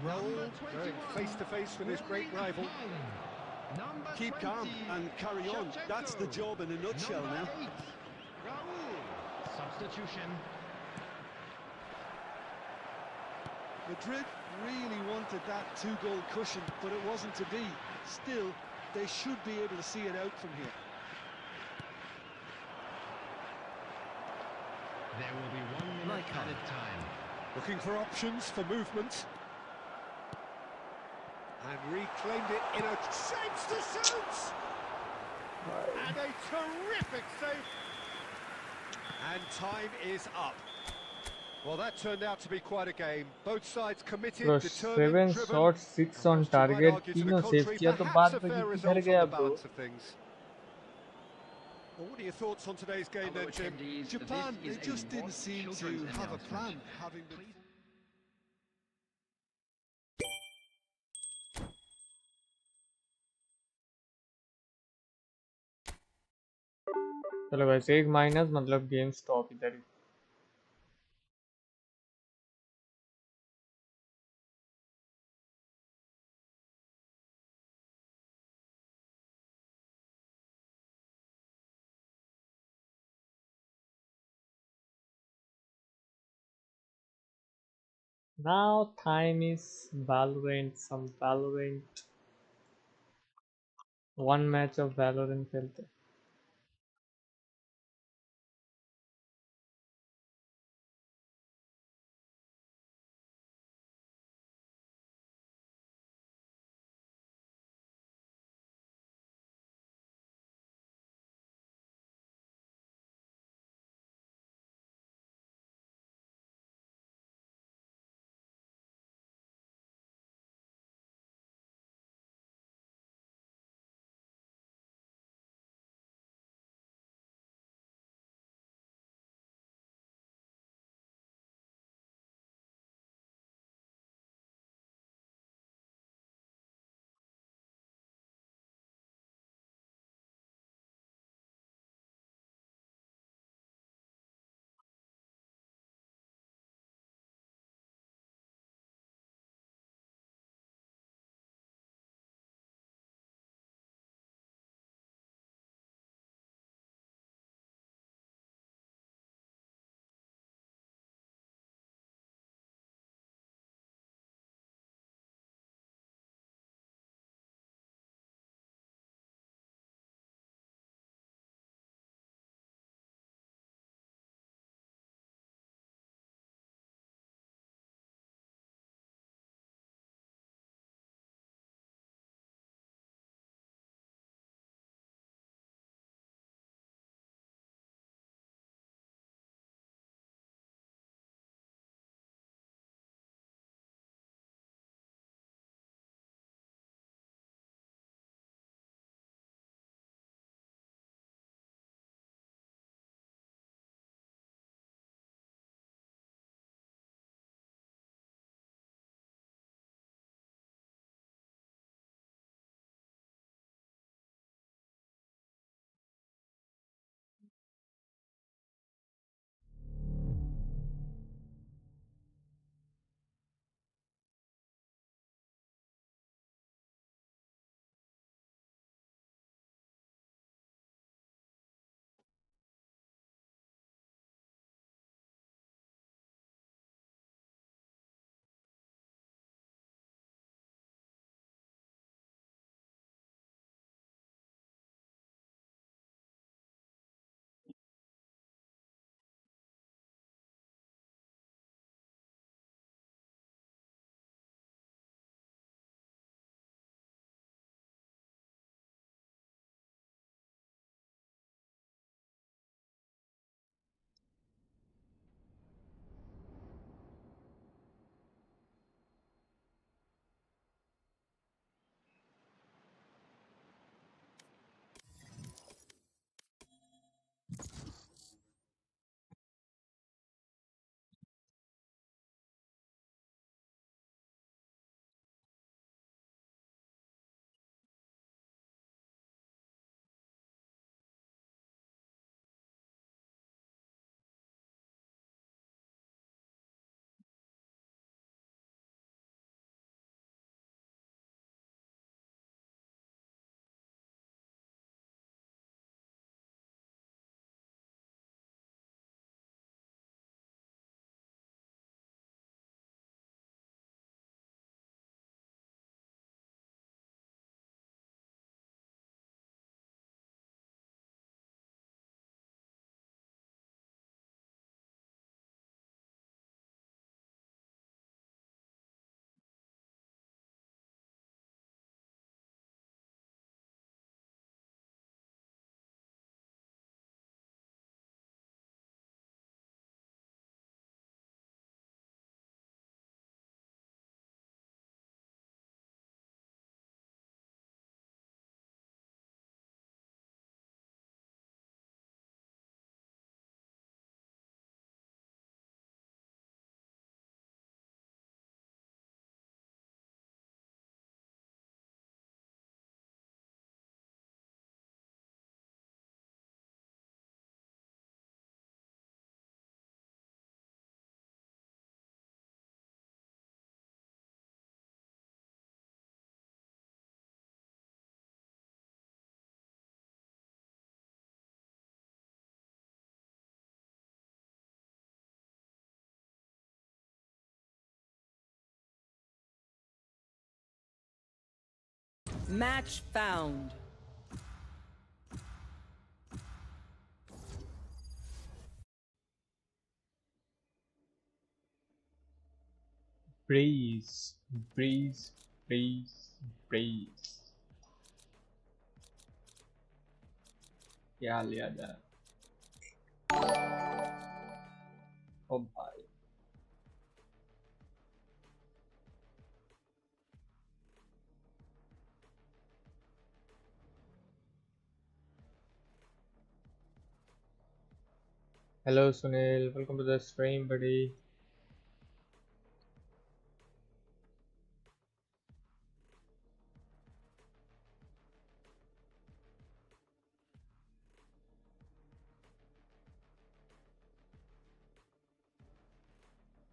Number Rolled, 21. face to face with his great Erling rival. Haaland. Number Keep 20. calm and carry on. That's the job in a nutshell Number now. 8. Raul. Substitution. Madrid really wanted that two-goal cushion, but it wasn't to be. Still, they should be able to see it out from here. There will be 1 minute added time. Looking for options for movement. And reclaimed it in a chance to shoot! And a terrific save. And time is up. Well, that turned out to be quite a game. Both sides committed, Bro, determined, 7 driven. shots, 6 on And whilst you might target, argue to the तीनों save contrary, किया तो perhaps बाद a में fair किधर result गया on the bro. balance of things. Well, what are your thoughts on today's game Hello, then, Jim? attendees. Japan, This they is a just didn't Lost seem to Children's have a announcement. plan, having been... Please चलो वैसे एक minus मतलब game stop इधर ही. Now time is Valorant, some Valorant. One match of Valorant खेलते. Match found. Breeze, breeze, breeze, breeze. क्या लिया जाए? ओ भाई. Hello Sunil, welcome to the stream, buddy.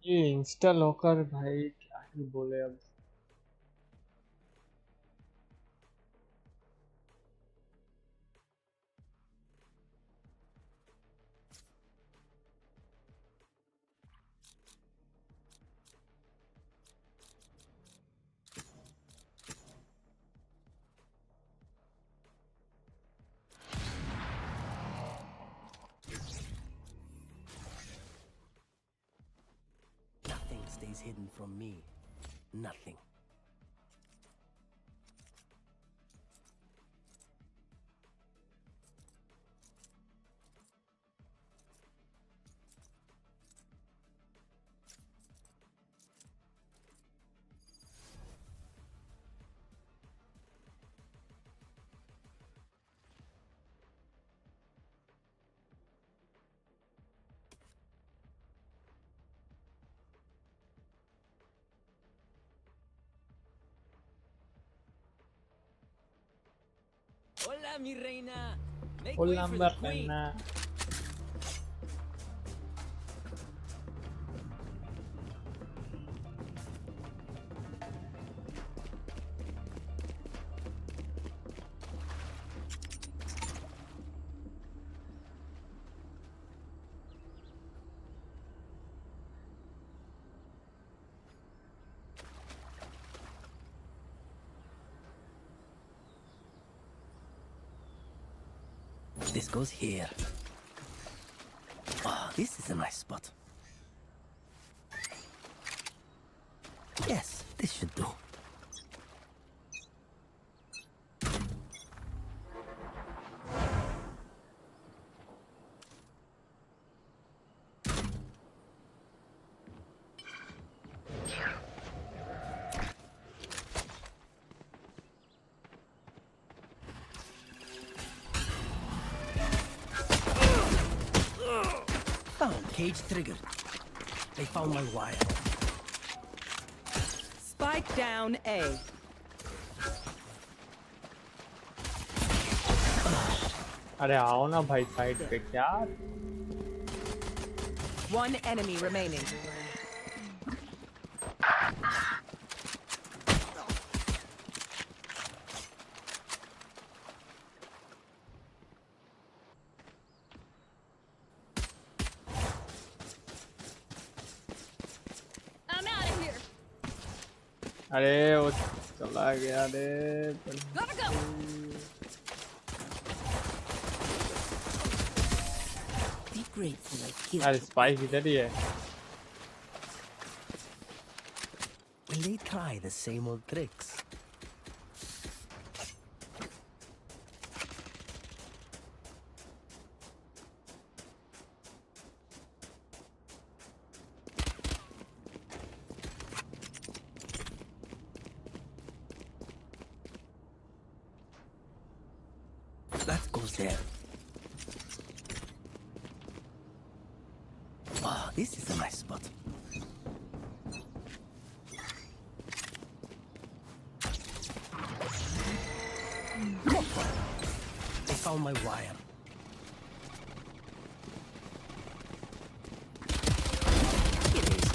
ये इंस्टा लॉकर भाई क्या ही बोले अब. Nothing stays hidden from me. Nothing. Hola, mi reina. Make Hola way for the queen. Mbapena. This goes here. Oh, this is a nice spot. Yes, this should do. Cage triggered. They found my wire. Spike down A. अरे आओ ना भाई side पे क्या? One enemy remaining. अरे वो चला गया रे. Be grateful I killed. अरे स्पाइक इधर ही है. Will they try the same old tricks? That goes there. Oh, this is a nice spot. They found my wire. It is.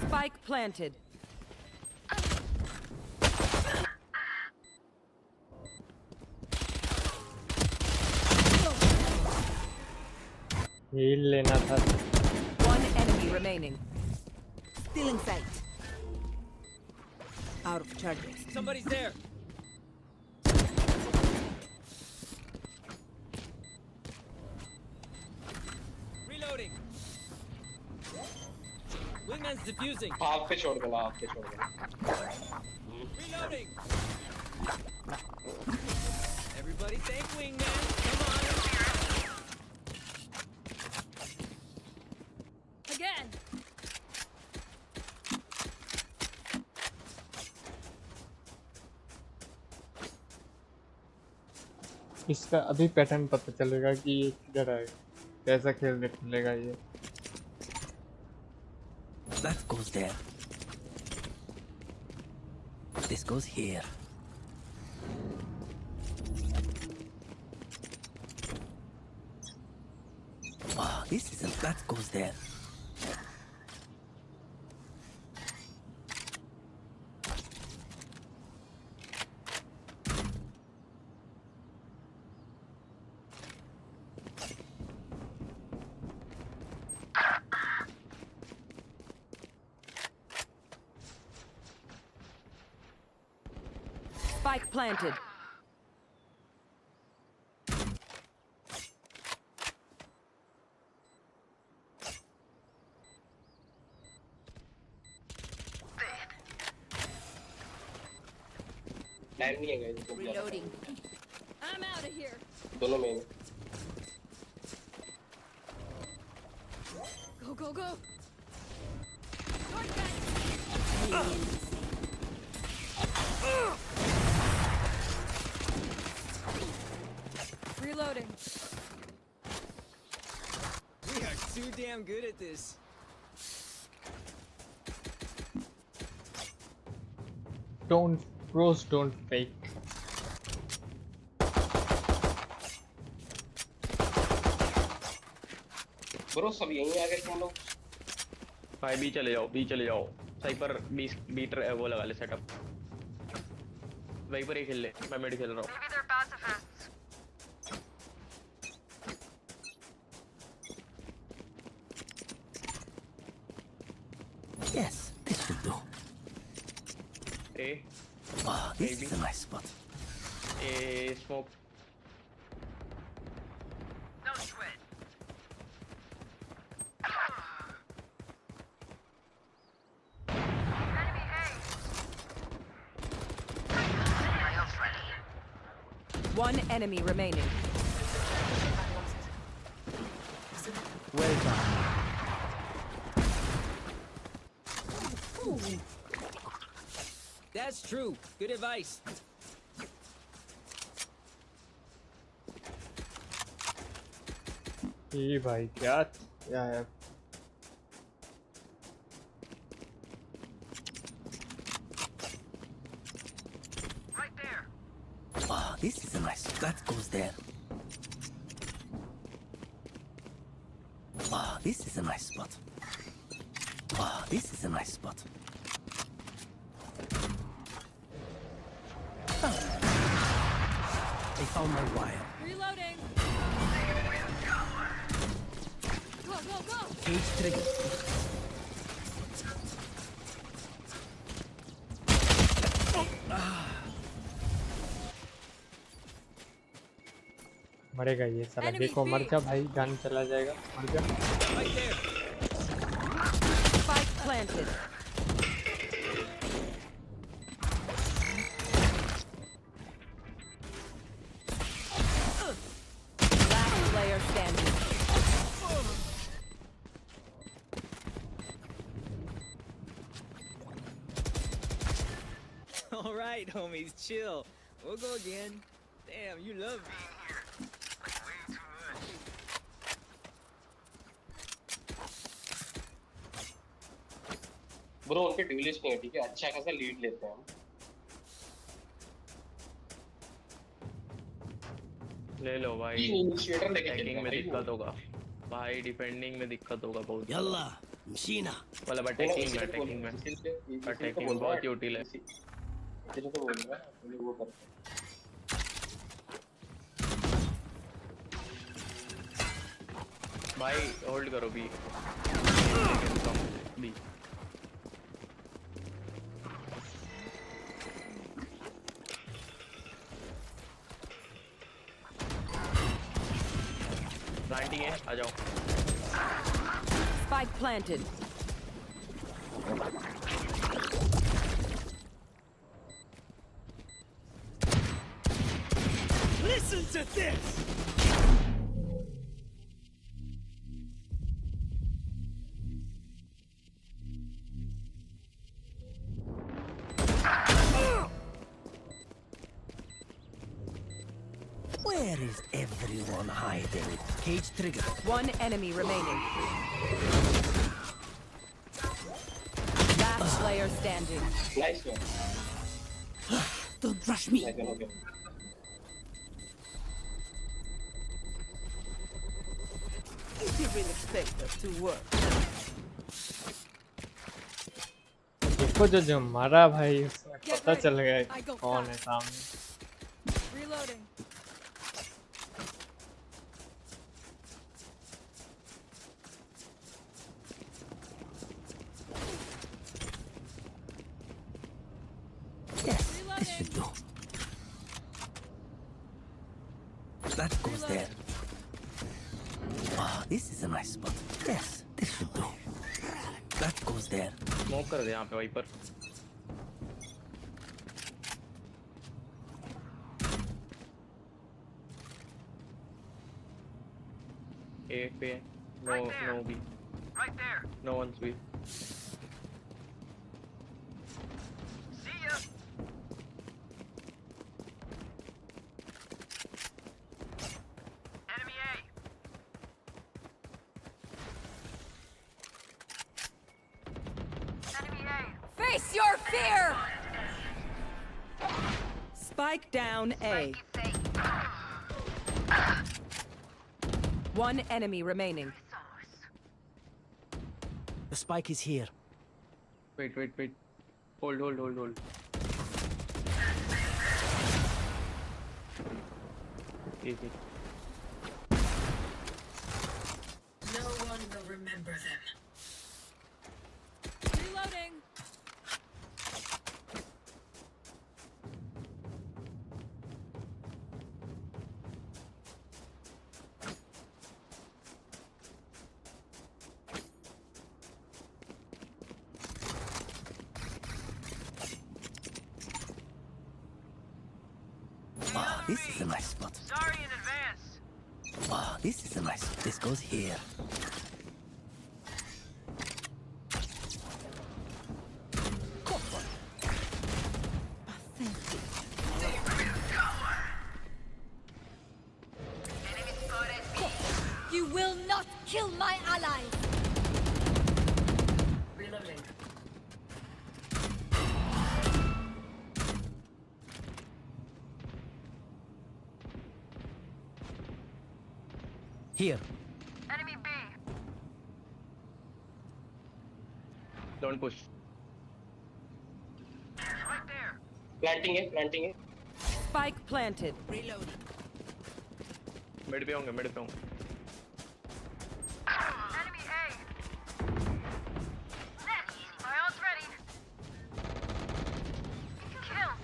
Spike planted. Heal लेना था. One enemy remaining. Still in sight. Out of charges. Somebody's there. Reloading. Wingman's defusing. हाथ पे छोड़ देना, हाथ पे छोड़ देना। Reloading. Everybody thank Wingman. Come on. Again. इसका अभी पैटर्न पता चलेगा कि ये किधर आएगा, कैसा खेलने मिलेगा ये। That goes there. This goes here. Oh, this isn't. That goes there. Spike planted. Time नहीं है guys. Reloading. I'm out of here. दोनों में। Go, go, go. Sword back. Reloading. We are too damn good at this. Pros don't fake. Bro सब यहीं आ गए तुम लोग। भाई बी चले जाओ साइपर बीटर वो लगा ले सेटअप, वहीं पर ही खेल ले, मैं मिड खेल रहा हूँ। Yes, this should do. A Oh, this is a nice spot. A smoke One enemy remaining. Well done. That's true. Good advice. ये भाई क्या है? Oh, this is a nice. That goes there. Oh, this is a nice spot. Oh, this is a nice spot. Oh. I found my wire. Reloading. Go, go, go. Cage trigger. मरेगा ये साला। देखो मर जा भाई, gun चला जाएगा, मर जा। Right there. Spike planted. Last player standing. All right, homies, chill. We'll go again. Damn, you love me. Bro उनके ड्यूलिस्ट नहीं है, ठीक है, अच्छा खासा लीड लेते हैं हम। ले लो भाई। इनिशिएटर लेके अटैकिंग में दिक्कत होगा भाई, डिफेंडिंग में दिक्कत होगा बहुत। Yalla, machina. मतलब अटैकिंग में बहुत यूटिल है। इसीलिए तो बोल रहा हूं वो करते हैं। भाई होल्ड करो बी। प्लांटिंग है, आ जाओ। Spike planted. Listen to this! Where is everyone hiding? Cage trigger. One enemy remaining. Last player standing. Nice one. Don't rush me. Nice one, okay. You really expect us to work? देखो जो मारा भाई उसमें पता चल गया कौन है सामने। Reloading. Yes, this should do. That goes there. Oh, this is a nice spot. Yes, this should do. That goes there. Smoke कर दे यहाँ पे वाइपर। A पे no B. Right there. No one's B. See ya. Enemy A. Enemy A. Face your fear! Spike down A. One enemy remaining. The spike is here. Wait. Hold. Easy. No one will remember them. Reloading. Oh, this is a nice spot. Sorry in advance. Oh, this is a nice. This goes here. You will not kill my allies! Reloading. Here. Enemy B. Don't push. Right there. Planting है। Spike planted. Reloading. Mid पे होंगे। Enemy A. Next. My ult's ready. Killed.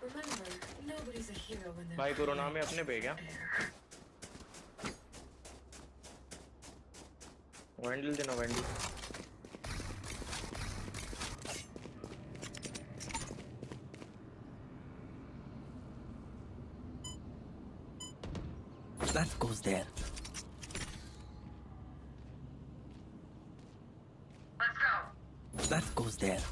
Remember, nobody's a hero when they're भाई corona में अपने पे क्या? Vandal देना vandal. That goes there. Let's go. That goes there.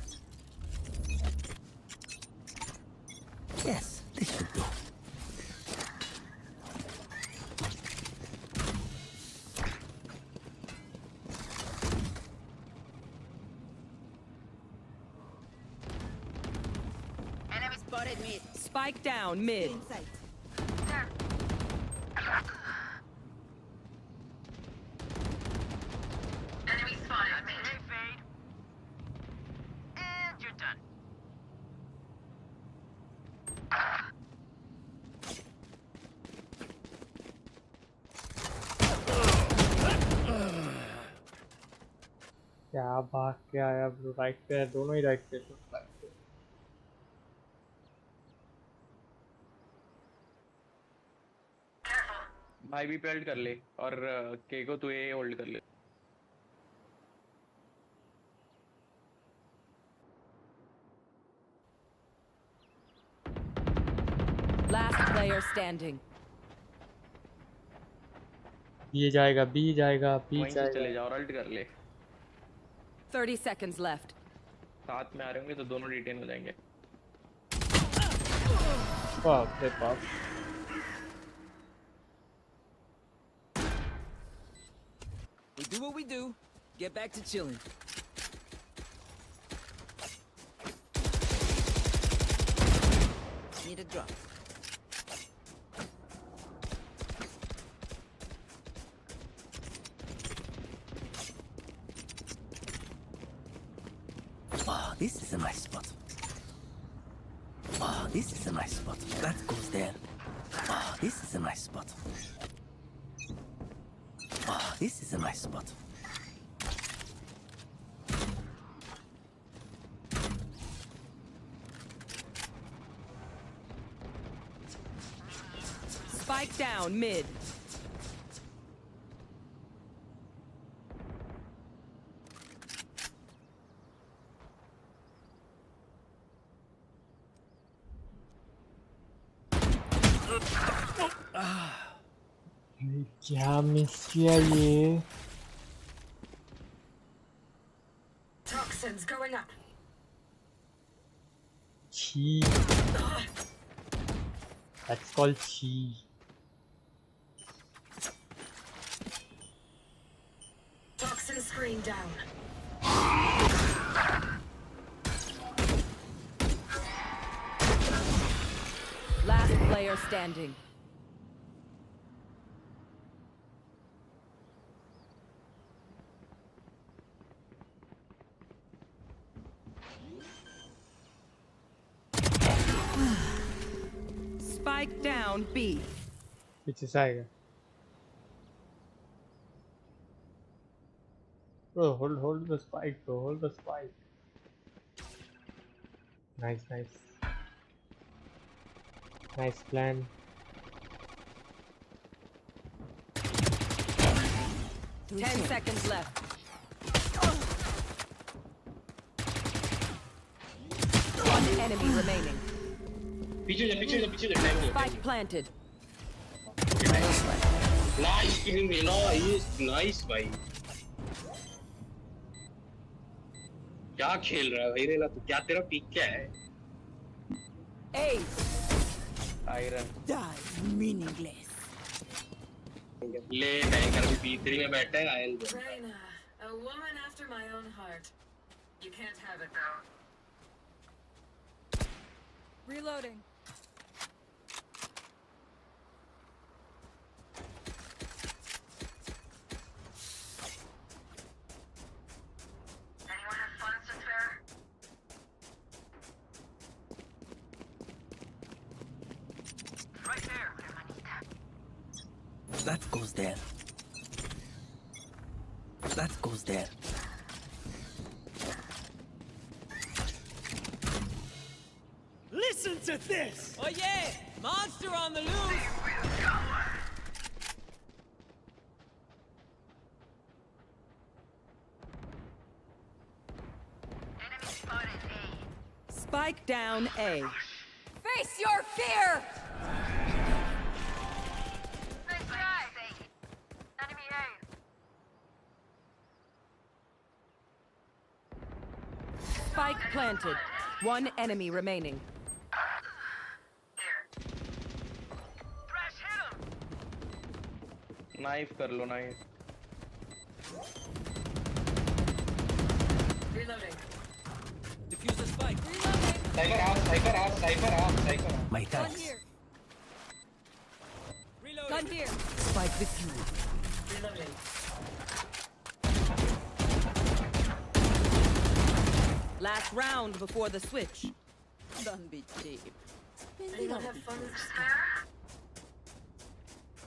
Yes, this should do. Enemy spotted mid. Spike down mid. inside. There. Enemy spotted mid. Fade. And you're done. क्या भाग के आया ब्रो, राइट पे है, दोनों ही right पे तो right पे। भाई भी पेल्ट कर ले और के को तू ये होल्ड कर ले। Last player standing. बी जाएगा, बी जाएगा, बी वहीं से जाएगा। चले जाओ और अल्ट कर ले। 30 seconds left. साथ में आ रहे होंगे तो दोनों रिटेन हो जाएंगे। बाप रे बाप। We do what we do. Get back to chilling. Need a drop. Oh, this is a nice spot. Oh, this is a nice spot. That goes there. Oh, this is a nice spot. Oh, this is a nice spot. Spike down mid. क्या miss किया ये? Toxins going up. छी। That's called छी। Toxin screen down. Last player standing. Spike down B. पीछे से आएगा। Bro, hold the spike, bro. Hold the spike. Nice, nice. Nice plan. Ten seconds left. One enemy remaining. पीछे time Spike planted. Nice killing nice भाई। क्या खेल रहा है भाई रेला तू? क्या तेरा पिक क्या है? Ace. Iron Die meaningless. ले नहीं कर B3 में बैठा है आयल दो। Reina, a woman after my own heart. You can't have it though. Reloading. Anyone have funds to spare? Right there, hermanita. That goes there. That goes there. Listen to this! Oh yeah! Monster on the loose! Enemy spotted A. Spike down A. Face your fear! Nice try. Enemy A. Spike planted. One enemy remaining. Thresh hit him. Knife कर लो knife. Reloading. Defuse the spike. Cypher My thanks. Reload. Gun here. Spike with you. Reloading. Last round before the switch. Don't be cheap. Anyone have funds to spare?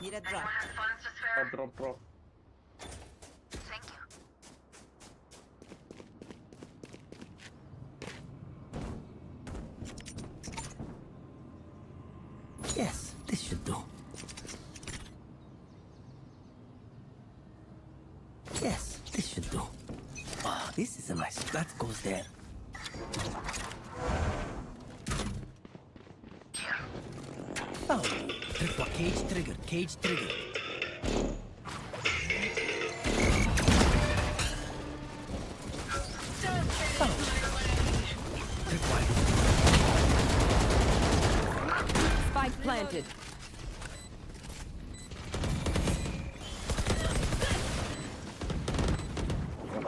Need a Anyone drop. have funds to spare? Drop drop. Thank you. Yes, this should do. Yes, this should do. Ah, this is a nice. That goes there. Oh, triple cage trigger, cage trigger. Spike planted.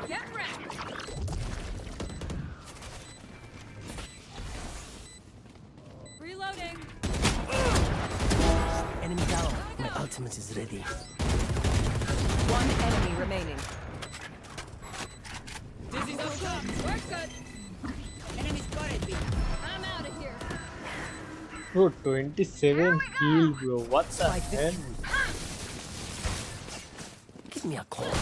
Get wrecked. Reloading. Enemy down. My ultimate is ready. One enemy remaining. Dizzy's up top. We're good. Enemy spotted me. I'm out of here. Bro, 27 kill, bro. What the hell? Give me a call.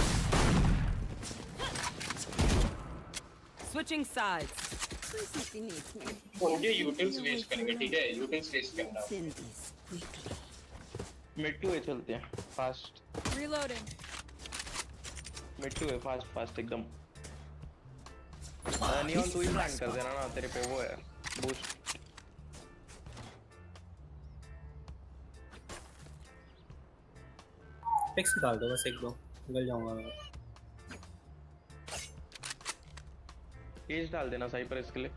Switching sides. उनके utils waste करेंगे, ठीक है? Utils waste करना. Mid to A चलते हैं fast. Reloading. Mid to A fast एकदम. Neon तू ही प्लान कर देना ना, तेरे पे वो है बूस्ट. पिक्स डाल दो बस एक दो, निकल जाऊंगा मैं. केज डाल देना साइपर इसके लिए.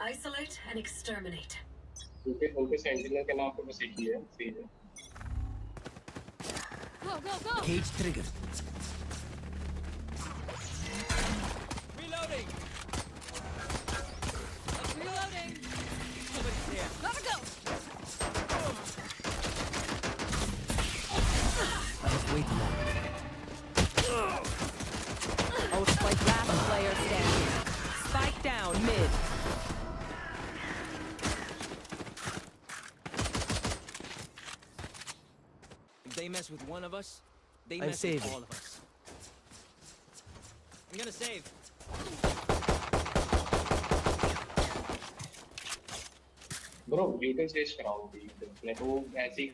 Isolate and exterminate. उनके सेंटिनल के नाम पे बस एक ही है, सही है. Go. Cage trigger. Reloading. Reloading. Somebody's there. Gotta go. I must wait a moment. Oh, spike last player standing. Spike down mid. If they mess with one of us, they I'm mess with saving. all of us. I'm gonna save. Bro, utils waste कराओगे utils. मैं तो ऐसे ही.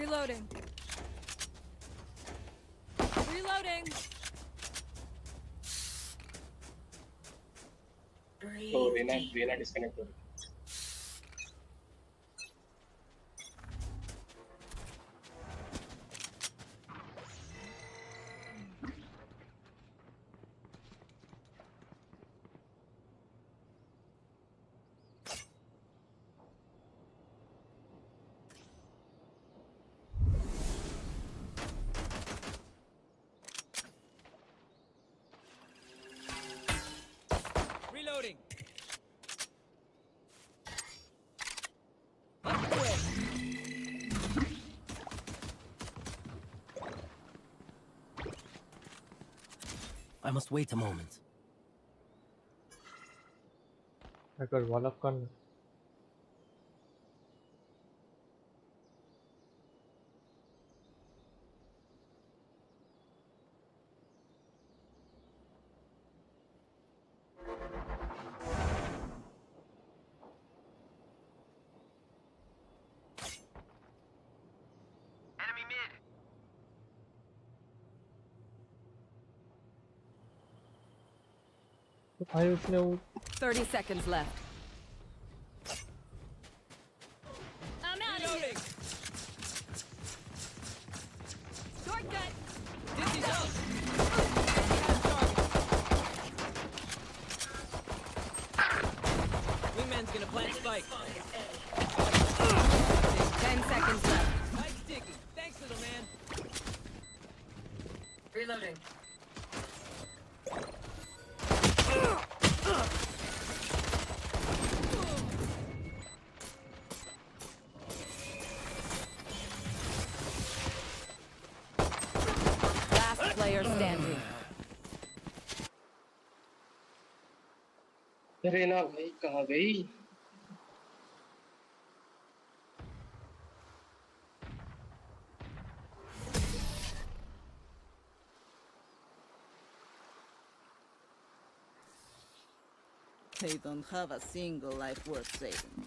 Reloading. Reloading. तो Reyna disconnect हो. Reloading. I must wait a moment. अगर वालफ करना. तो भाई उसने वो 30 seconds left. I'm out of here. Shortcut. Dizzy's up. Wingman's gonna plant spike. 10 seconds left. Spike's sticky. Thanks, little man. Reloading. Last player standing. Raina भाई कहाँ गई? They don't have a single life worth saving.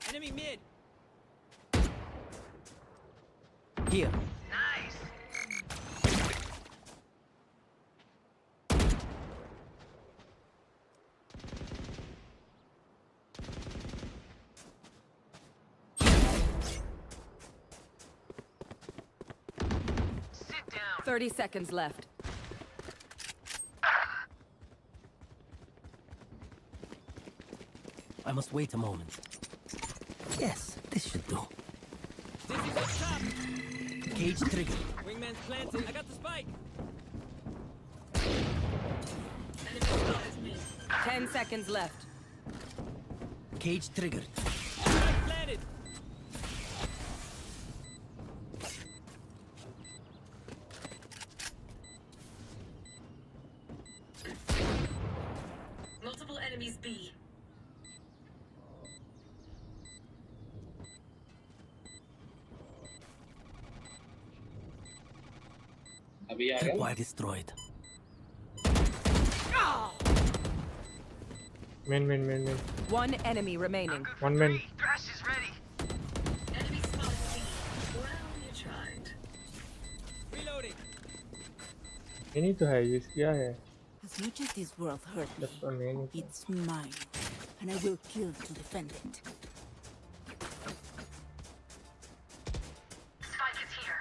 Enemy mid. Here. Nice. Sit down. 30 seconds left. I must wait a moment. Yes, this should do. This is up top. Cage trigger. Wingman's planted. I got the spike. 10 seconds left. Cage triggered. Spike planted. Multiple enemies B. अभी आ Tripwire destroyed. Main. One enemy remaining. One man. Thrash is ready. Enemy spotted C. Well, you tried. Reloading. ये नहीं तो है ये क्या है? As much as this world hurt me, That's the main. it's mine, and I will kill to defend it. Spike is here.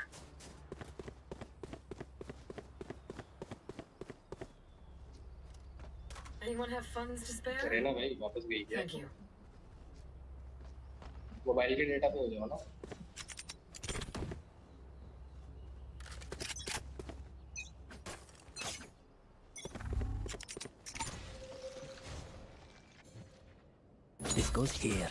Anyone have funds to spare? करे ना भाई वापस गई क्या? Thank you. मोबाइल के डेटा पे हो जाओ ना. This goes here.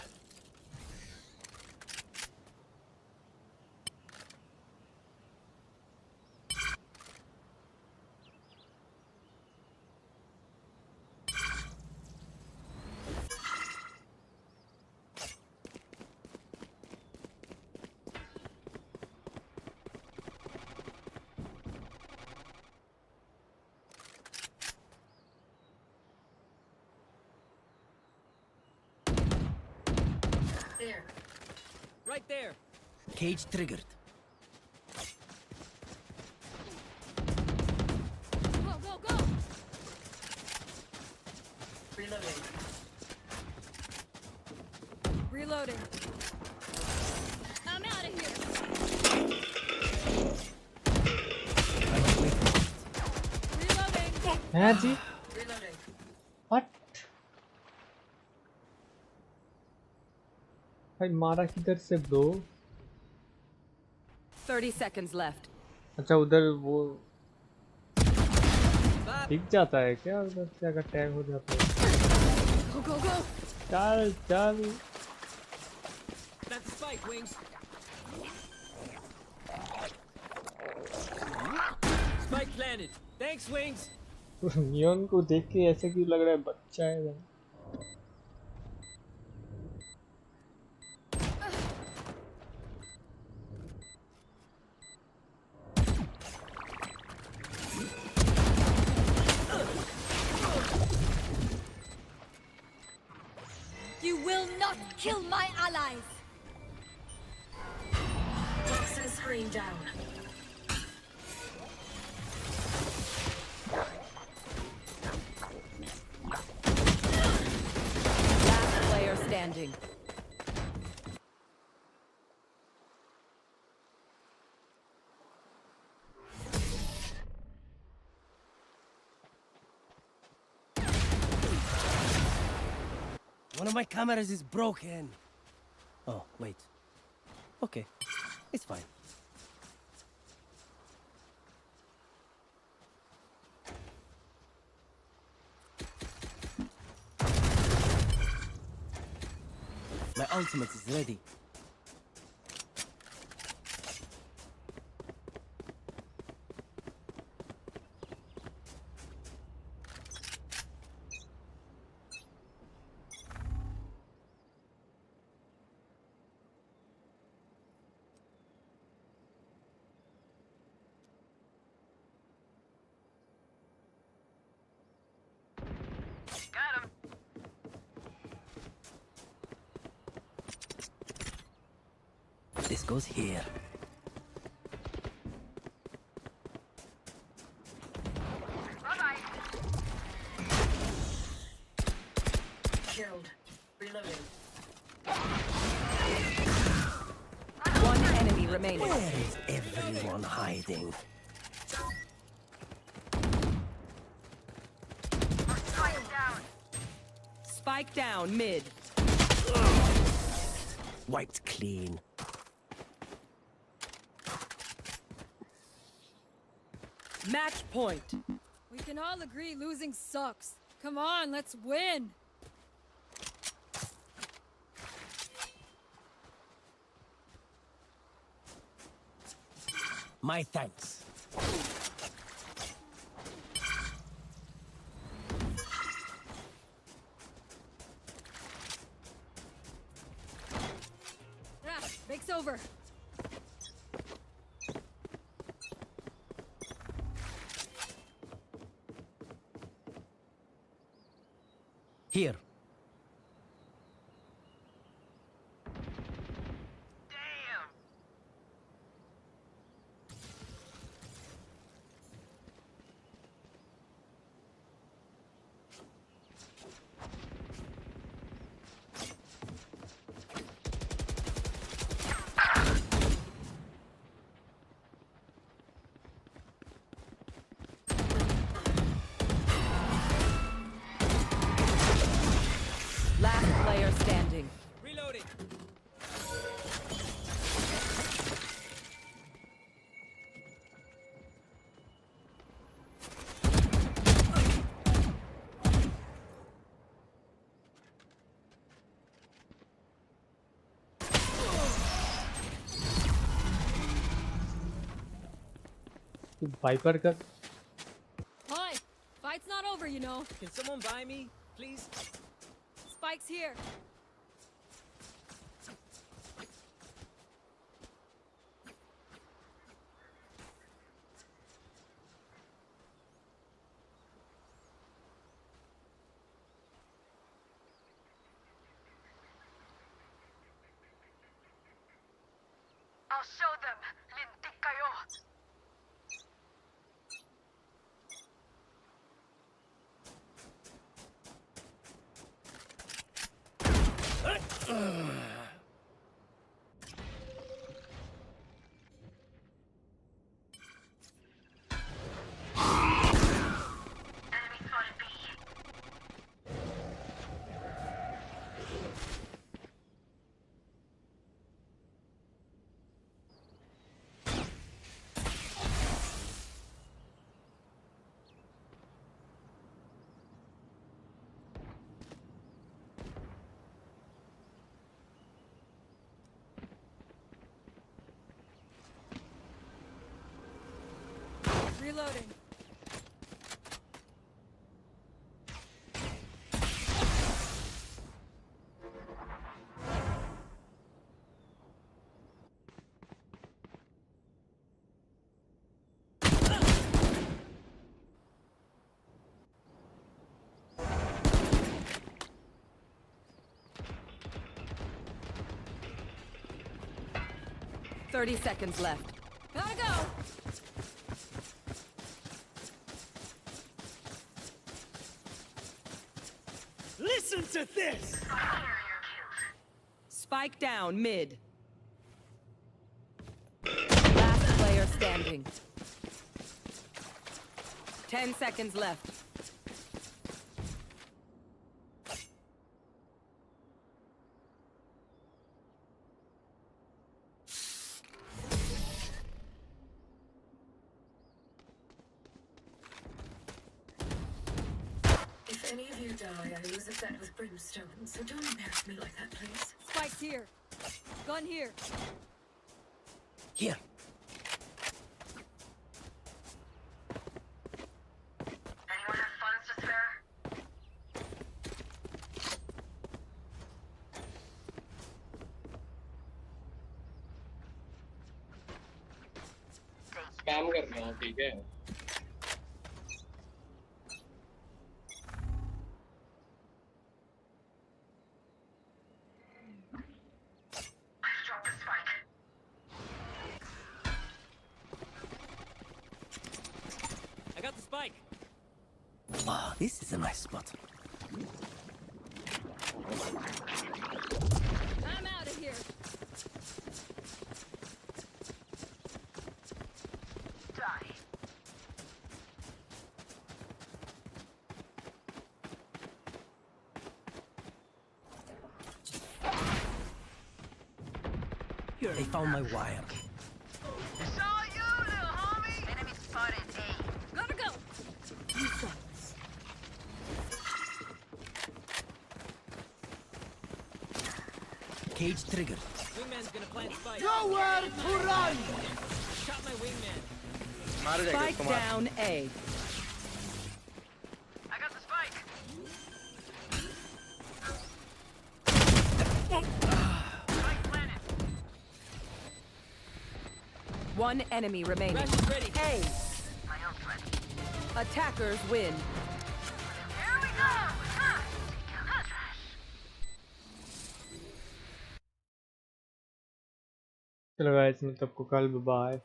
There. Right there. Cage triggered. Go, go, go! Reloading. Reloading. I'm out of here. I must wait. Reloading. हैं जी? Reloading. What? भाई मारा किधर से ब्रो? 30 seconds left. अच्छा उधर वो दिख जाता है क्या? उधर से अगर टैग हो जाता है. Go, go, go! चल. That's the spike, Wings. Spike planted. Thanks, Wings. Neon को देख के ऐसे क्यों लग रहा है बच्चा है भाई? not kill my allies! Toxin screen down. Last player standing. One of my cameras is broken. Oh, wait. Okay, it's fine. My ultimate is ready. This goes here. Killed. Reloading. One enemy remaining. Where is everyone hiding? Spike down mid. Wiped clean. Match point. We can all agree losing sucks. Come on, let's win. My thanks. Break's over. Here. Last player standing. Reloading. Viper का Hi. Fight's not over, you know. Can someone buy me, please? Spike's here. I'll show them. Lintik kayo. Reloading. 30 seconds left. Gotta go. Listen to this! Spike down mid. Last player standing. 10 seconds left. If any of you die, I lose a bet with brimstone, so don't embarrass me like that, please. Spike's here. Gun here. Here. Anyone have funds to spare? Spam कर रहे हैं ठीक है I got the spike. Oh, this is a nice spot. I'm out of here. They found my wire. Saw you, little homie! Enemy spotted A. Gotta go. Cage triggered. Wingman's gonna plant spike. Nowhere to run! Shot my wingman. Spike down A. I got the spike! Spike planted. One enemy remaining. Rush is ready. A. My own ready. Attackers win. Here we go! चलो guys मैं सबको कल bye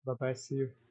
bye, see you.